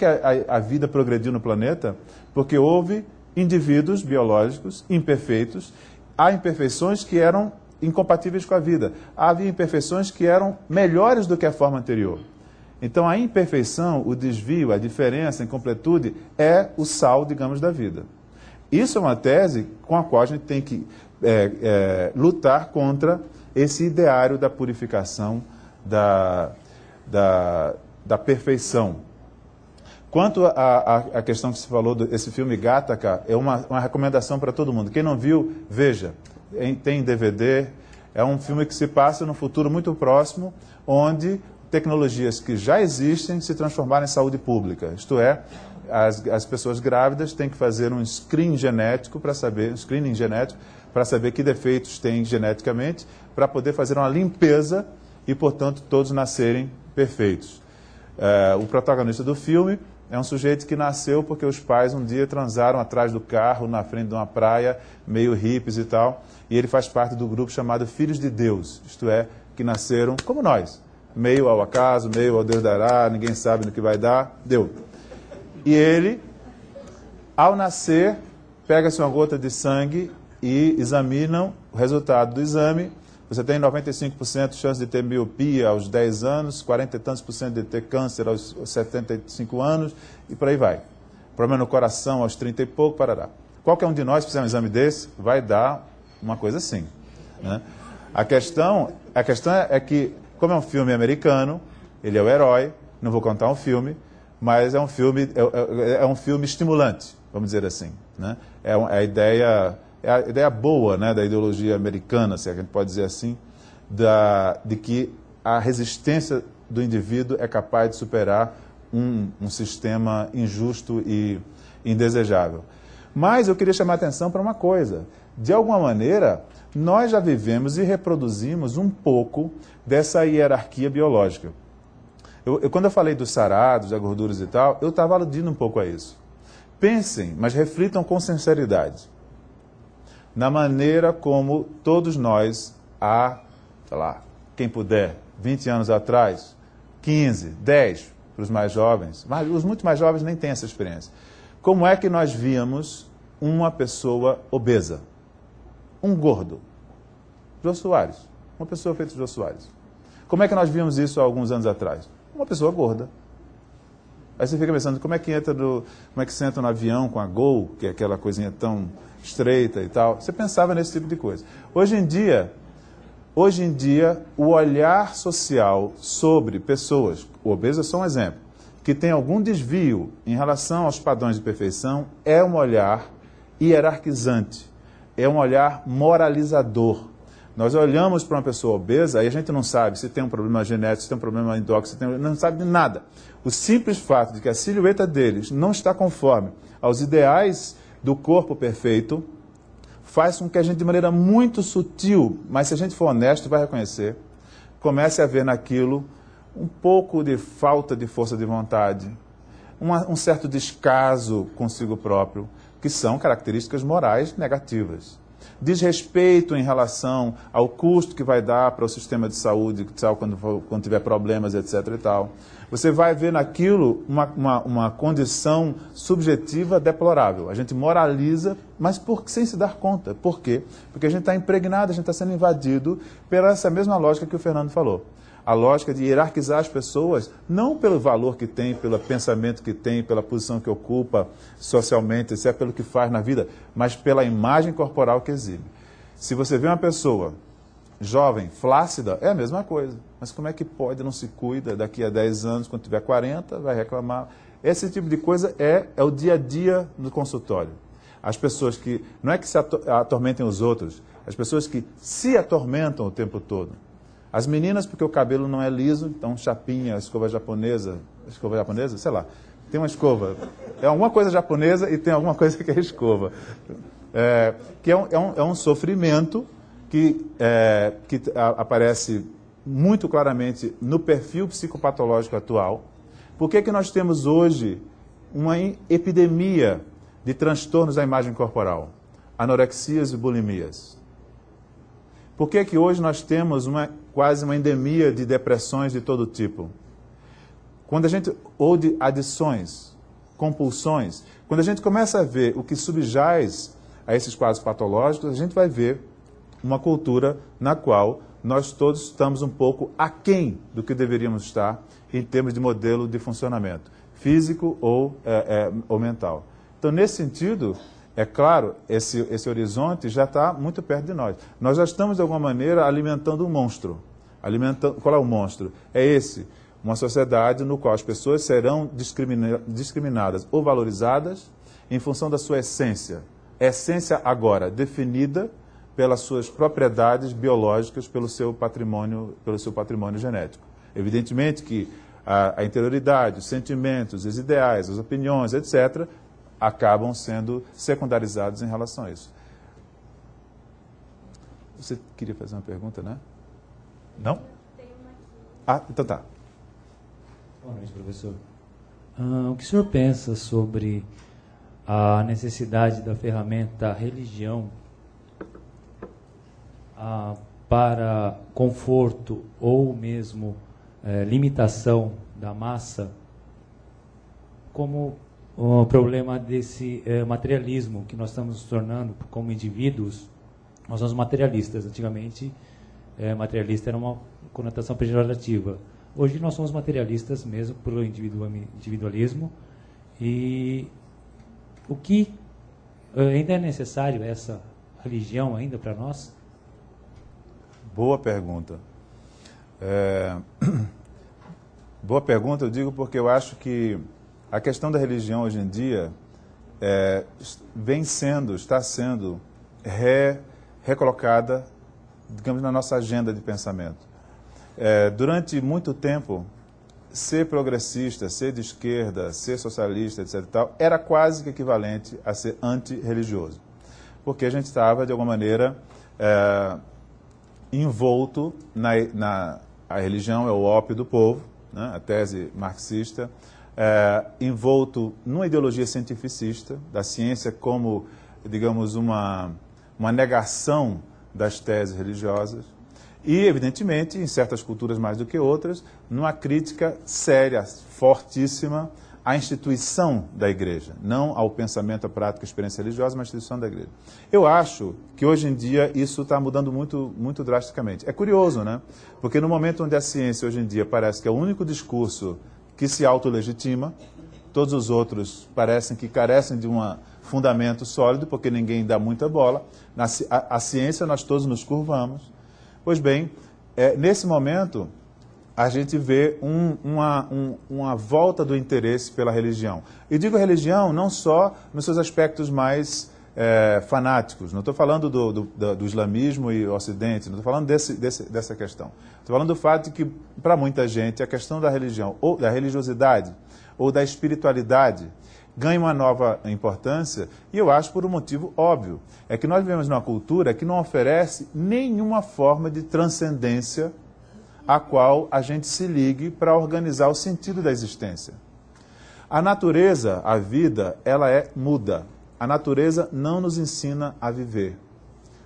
a vida progrediu no planeta? Porque houve indivíduos biológicos imperfeitos, há imperfeições que eram incompatíveis com a vida, havia imperfeições que eram melhores do que a forma anterior. Então a imperfeição, o desvio, a diferença, a incompletude é o sal, digamos, da vida. Isso é uma tese com a qual a gente tem que lutar contra esse ideário da purificação, da perfeição. Quanto à questão que se falou desse filme Gattaca, é uma recomendação para todo mundo. Quem não viu, veja. Tem DVD. É um filme que se passa no futuro muito próximo, onde tecnologias que já existem se transformaram em saúde pública. Isto é, as pessoas grávidas têm que fazer um screening genético para saber que defeitos têm geneticamente, para poder fazer uma limpeza e, portanto, todos nascerem perfeitos. O protagonista do filme é um sujeito que nasceu porque os pais um dia transaram atrás do carro, na frente de uma praia, meio hippies e tal, e ele faz parte do grupo chamado Filhos de Deus, isto é, que nasceram como nós, meio ao acaso, meio ao Deus dará, ninguém sabe no que vai dar, deu. E ele, ao nascer, pega-se uma gota de sangue e examinam o resultado do exame. Você tem 95% de chance de ter miopia aos 10 anos, 40 e tantos por cento de ter câncer aos 75 anos, e por aí vai. Problema no coração aos 30 e pouco, parará. Qualquer um de nós fizer um exame desse, vai dar uma coisa assim, né? A questão é que, como é um filme americano, ele é o herói, não vou contar um filme, mas é um filme estimulante, vamos dizer assim, né? É a ideia boa, né, da ideologia americana, se a gente pode dizer assim, de que a resistência do indivíduo é capaz de superar um sistema injusto e indesejável. Mas eu queria chamar a atenção para uma coisa. De alguma maneira, nós já vivemos e reproduzimos um pouco dessa hierarquia biológica. Quando eu falei dos sarados, das gorduras e tal, eu estava aludindo um pouco a isso. Pensem, mas reflitam com sinceridade na maneira como todos nós, sei lá, quem puder, 20 anos atrás, 15, 10 para os mais jovens, mas os muito mais jovens nem têm essa experiência. Como é que nós víamos uma pessoa obesa? Um gordo. Jô Soares. Uma pessoa feita de Jô Soares. Como é que nós víamos isso há alguns anos atrás? Uma pessoa gorda. Aí você fica pensando, como é que você entra no avião com a Gol, que é aquela coisinha tão estreita e tal? Você pensava nesse tipo de coisa. Hoje em dia, o olhar social sobre pessoas, o obeso é só um exemplo, que tem algum desvio em relação aos padrões de perfeição, é um olhar hierarquizante, é um olhar moralizador. Nós olhamos para uma pessoa obesa e a gente não sabe se tem um problema genético, se tem um problema endócrino, não sabe de nada. O simples fato de que a silhueta deles não está conforme aos ideais do corpo perfeito faz com que a gente, de maneira muito sutil, mas se a gente for honesto, vai reconhecer, comece a ver naquilo um pouco de falta de força de vontade, um certo descaso consigo próprio, que são características morais negativas. Desrespeito em relação ao custo que vai dar para o sistema de saúde quando tiver problemas, etc. e tal. Você vai ver naquilo uma condição subjetiva deplorável. A gente moraliza, mas sem se dar conta. Por quê? Porque a gente está impregnado, a gente está sendo invadido pela essa mesma lógica que o Fernando falou. A lógica de hierarquizar as pessoas, não pelo valor que tem, pelo pensamento que tem, pela posição que ocupa socialmente, se é pelo que faz na vida, mas pela imagem corporal que exibe. Se você vê uma pessoa jovem, flácida, é a mesma coisa. Mas como é que pode, não se cuida, daqui a 10 anos, quando tiver 40, vai reclamar. Esse tipo de coisa é o dia a dia no consultório. As pessoas que, não é que se atormentem os outros, as pessoas que se atormentam o tempo todo. As meninas, porque o cabelo não é liso, então chapinha, escova japonesa, sei lá, tem uma escova, é alguma coisa japonesa e tem alguma coisa que é escova. Que é um sofrimento que aparece muito claramente no perfil psicopatológico atual. Por que nós temos hoje uma epidemia de transtornos da imagem corporal? Anorexias e bulimias. Por que hoje nós temos quase uma endemia de depressões de todo tipo? Ou de adições, compulsões. Quando a gente começa a ver o que subjaz a esses quadros patológicos, a gente vai ver uma cultura na qual nós todos estamos um pouco aquém do que deveríamos estar em termos de modelo de funcionamento, físico ou mental. Então, nesse sentido, é claro, esse horizonte já está muito perto de nós. Nós já estamos, de alguma maneira, alimentando um monstro. Qual é o monstro? É esse, uma sociedade no qual as pessoas serão discriminadas ou valorizadas em função da sua essência. Essência agora definida pelas suas propriedades biológicas, pelo seu patrimônio genético. Evidentemente que a interioridade, os sentimentos, os ideais, as opiniões, etc., acabam sendo secundarizados em relação a isso. Você queria fazer uma pergunta, né? Não? Então tá. Boa noite, professor. O que o senhor pensa sobre a necessidade da ferramenta religião para conforto ou mesmo limitação da massa, como o problema desse materialismo que nós estamos nos tornando como indivíduos? Nós somos materialistas. Antigamente, materialista era uma conotação pejorativa. Hoje nós somos materialistas mesmo por individualismo. E o que ainda é necessário essa religião ainda para nós? Boa pergunta. Boa pergunta, eu digo porque eu acho que a questão da religião hoje em dia está sendo recolocada, digamos, na nossa agenda de pensamento. Durante muito tempo, ser progressista, ser de esquerda, ser socialista, etc. e tal, era quase que equivalente a ser antirreligioso. Porque a gente estava, de alguma maneira, envolto a religião é o ópio do povo, né, a tese marxista, envolto numa ideologia cientificista, da ciência como, digamos, uma negação das teses religiosas, e, evidentemente, em certas culturas mais do que outras, numa crítica séria, fortíssima, à instituição da igreja, não ao pensamento, à prática, à experiência religiosa, mas à instituição da igreja. Eu acho que hoje em dia isso está mudando muito, muito drasticamente. É curioso, né? Porque no momento onde a ciência hoje em dia parece que é o único discurso que se autolegitima, todos os outros parecem que carecem de um fundamento sólido, porque ninguém dá muita bola. A ciência nós todos nos curvamos. Pois bem, nesse momento a gente vê uma volta do interesse pela religião. E digo religião não só nos seus aspectos mais fanáticos, não estou falando do islamismo e ocidente, não estou falando dessa questão. Estou falando do fato de que, para muita gente, a questão da religião, ou da religiosidade, ou da espiritualidade, ganha uma nova importância, e eu acho por um motivo óbvio. É que nós vivemos numa cultura que não oferece nenhuma forma de transcendência a qual a gente se ligue para organizar o sentido da existência. A natureza, a vida, ela é muda. A natureza não nos ensina a viver.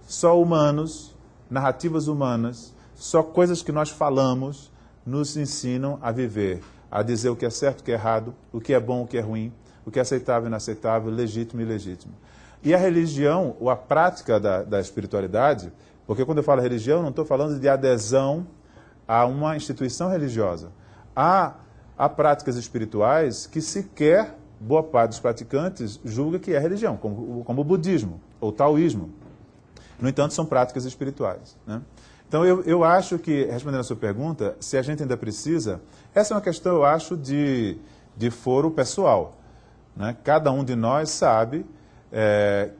Só humanos, narrativas humanas, só coisas que nós falamos nos ensinam a viver, a dizer o que é certo, o que é errado, o que é bom, o que é ruim, o que é aceitável e inaceitável, legítimo e ilegítimo. E a religião, ou a prática da espiritualidade, porque quando eu falo religião, não estou falando de adesão a uma instituição religiosa. Há práticas espirituais que sequer boa parte dos praticantes julga que é religião, como o budismo ou o taoísmo. No entanto, são práticas espirituais, né? Então, eu acho que, respondendo a sua pergunta, se a gente ainda precisa, essa é uma questão, eu acho, de de foro pessoal, né? Cada um de nós sabe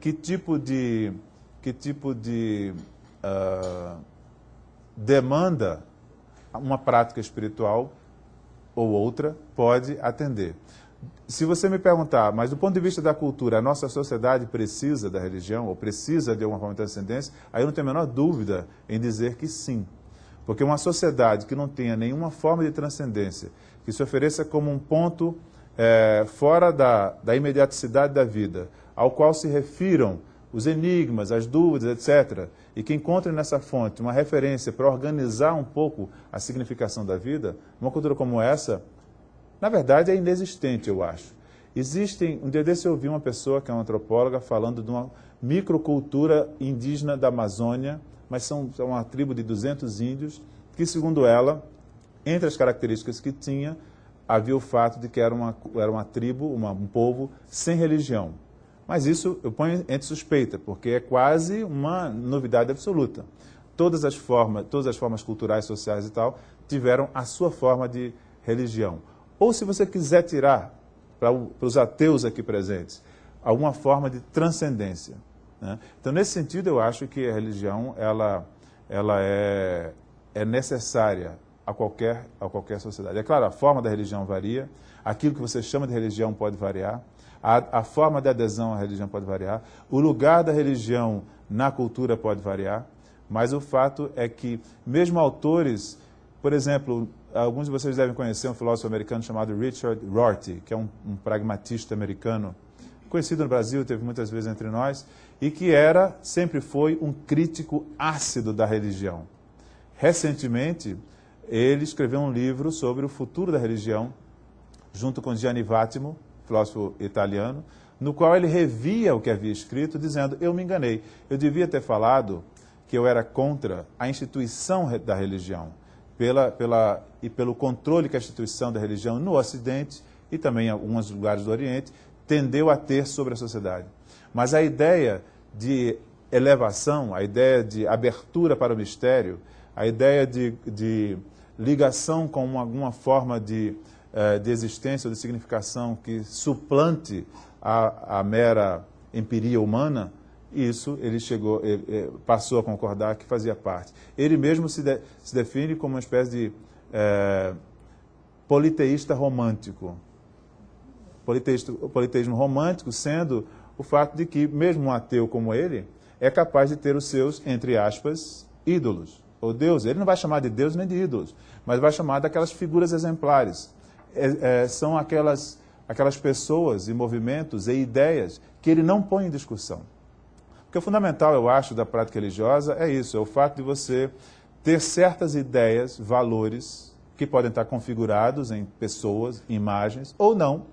que tipo de demanda uma prática espiritual ou outra pode atender. Se você me perguntar, mas do ponto de vista da cultura, a nossa sociedade precisa da religião, ou precisa de alguma forma de transcendência, aí eu não tenho a menor dúvida em dizer que sim. Porque uma sociedade que não tenha nenhuma forma de transcendência, que se ofereça como um ponto fora da imediaticidade da vida, ao qual se refiram os enigmas, as dúvidas, etc., e que encontrem nessa fonte uma referência para organizar um pouco a significação da vida, uma cultura como essa, na verdade, é inexistente, eu acho. Um dia desse eu ouvi uma pessoa, que é uma antropóloga, falando de uma microcultura indígena da Amazônia, mas são uma tribo de 200 índios, que, segundo ela, entre as características que tinha, havia o fato de que era uma tribo, um povo sem religião. Mas isso eu ponho entre suspeita, porque é quase uma novidade absoluta. Todas as formas culturais, sociais e tal, tiveram a sua forma de religião. Ou, se você quiser tirar, para os ateus aqui presentes, alguma forma de transcendência, né? Então, nesse sentido, eu acho que a religião ela é necessária a qualquer sociedade. É claro, a forma da religião varia, aquilo que você chama de religião pode variar, a forma de adesão à religião pode variar, o lugar da religião na cultura pode variar, mas o fato é que, mesmo autores, por exemplo, alguns de vocês devem conhecer um filósofo americano chamado Richard Rorty, que é um pragmatista americano, conhecido no Brasil, teve muitas vezes entre nós, e que sempre foi um crítico ácido da religião. Recentemente, ele escreveu um livro sobre o futuro da religião, junto com Gianni Vattimo, filósofo italiano, no qual ele revia o que havia escrito, dizendo: eu me enganei, eu devia ter falado que eu era contra a instituição da religião, pelo controle que a instituição da religião no Ocidente e também em alguns lugares do Oriente tendeu a ter sobre a sociedade. Mas a ideia de elevação, a ideia de abertura para o mistério, a ideia de ligação com alguma forma de existência ou de significação que suplante a mera empiria humana, isso ele passou a concordar que fazia parte. Ele mesmo se define como uma espécie de politeísta romântico. O politeísmo romântico sendo o fato de que, mesmo um ateu como ele, é capaz de ter os seus, entre aspas, ídolos, ou deuses. Ele não vai chamar de Deus nem de ídolos, mas vai chamar daquelas figuras exemplares. São aquelas pessoas e movimentos e ideias que ele não põe em discussão. Porque o fundamental, eu acho, da prática religiosa é isso, é o fato de você ter certas ideias, valores, que podem estar configurados em pessoas, imagens, ou não,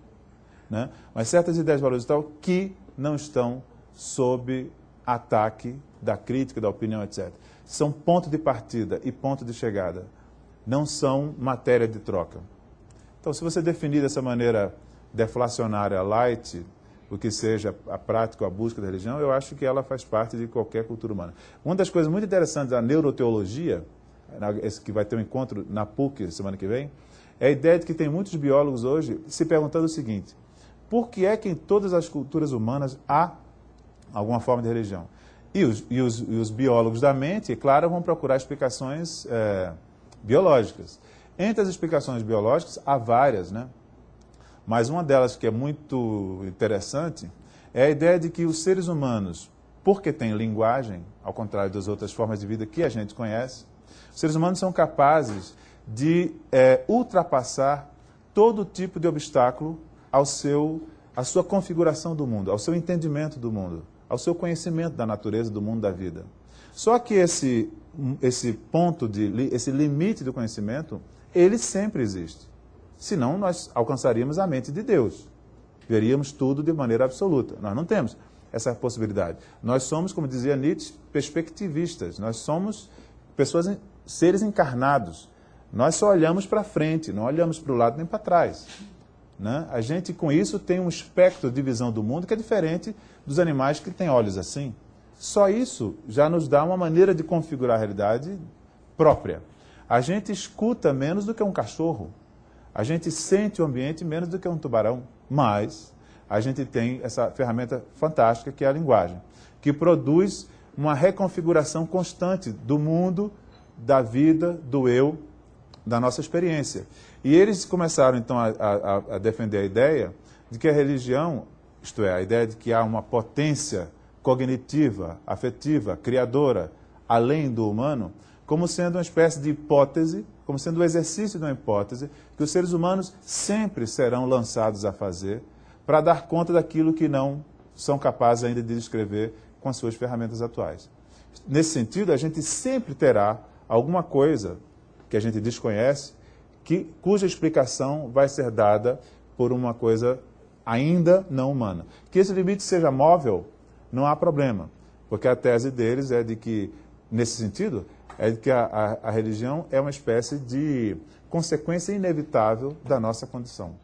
né? Mas certas ideias, valores e tal, que não estão sob ataque da crítica, da opinião, etc. São ponto de partida e ponto de chegada. Não são matéria de troca. Então, se você definir dessa maneira deflacionária, light, o que seja a prática ou a busca da religião, eu acho que ela faz parte de qualquer cultura humana. Uma das coisas muito interessantes da neuroteologia, que vai ter um encontro na PUC semana que vem, é a ideia de que tem muitos biólogos hoje se perguntando o seguinte: por que é que em todas as culturas humanas há alguma forma de religião? E os biólogos da mente, claro, vão procurar explicações biológicas. Entre as explicações biológicas, há várias, né? Mas uma delas que é muito interessante é a ideia de que os seres humanos, porque têm linguagem, ao contrário das outras formas de vida que a gente conhece, os seres humanos são capazes de ultrapassar todo tipo de obstáculo à sua configuração do mundo, ao seu entendimento do mundo, ao seu conhecimento da natureza, do mundo, da vida. Só que esse ponto, esse limite do conhecimento, ele sempre existe. Senão nós alcançaríamos a mente de Deus. Veríamos tudo de maneira absoluta. Nós não temos essa possibilidade. Nós somos, como dizia Nietzsche, perspectivistas. Nós somos seres encarnados. Nós só olhamos para frente, não olhamos para o lado nem para trás. Né? A gente, com isso, tem um espectro de visão do mundo que é diferente dos animais que têm olhos assim. Só isso já nos dá uma maneira de configurar a realidade própria. A gente escuta menos do que um cachorro. A gente sente o ambiente menos do que um tubarão, mas a gente tem essa ferramenta fantástica que é a linguagem, que produz uma reconfiguração constante do mundo, da vida, do eu, da nossa experiência. E eles começaram, então, a defender a ideia de que a religião, isto é, a ideia de que há uma potência cognitiva, afetiva, criadora, além do humano, como sendo uma espécie de hipótese, como sendo o exercício de uma hipótese, que os seres humanos sempre serão lançados a fazer para dar conta daquilo que não são capazes ainda de descrever com as suas ferramentas atuais. Nesse sentido, a gente sempre terá alguma coisa que a gente desconhece, cuja explicação vai ser dada por uma coisa ainda não humana. Que esse limite seja móvel, não há problema, porque a tese deles é de que, nesse sentido, é de que a religião é uma espécie de consequência inevitável da nossa condição.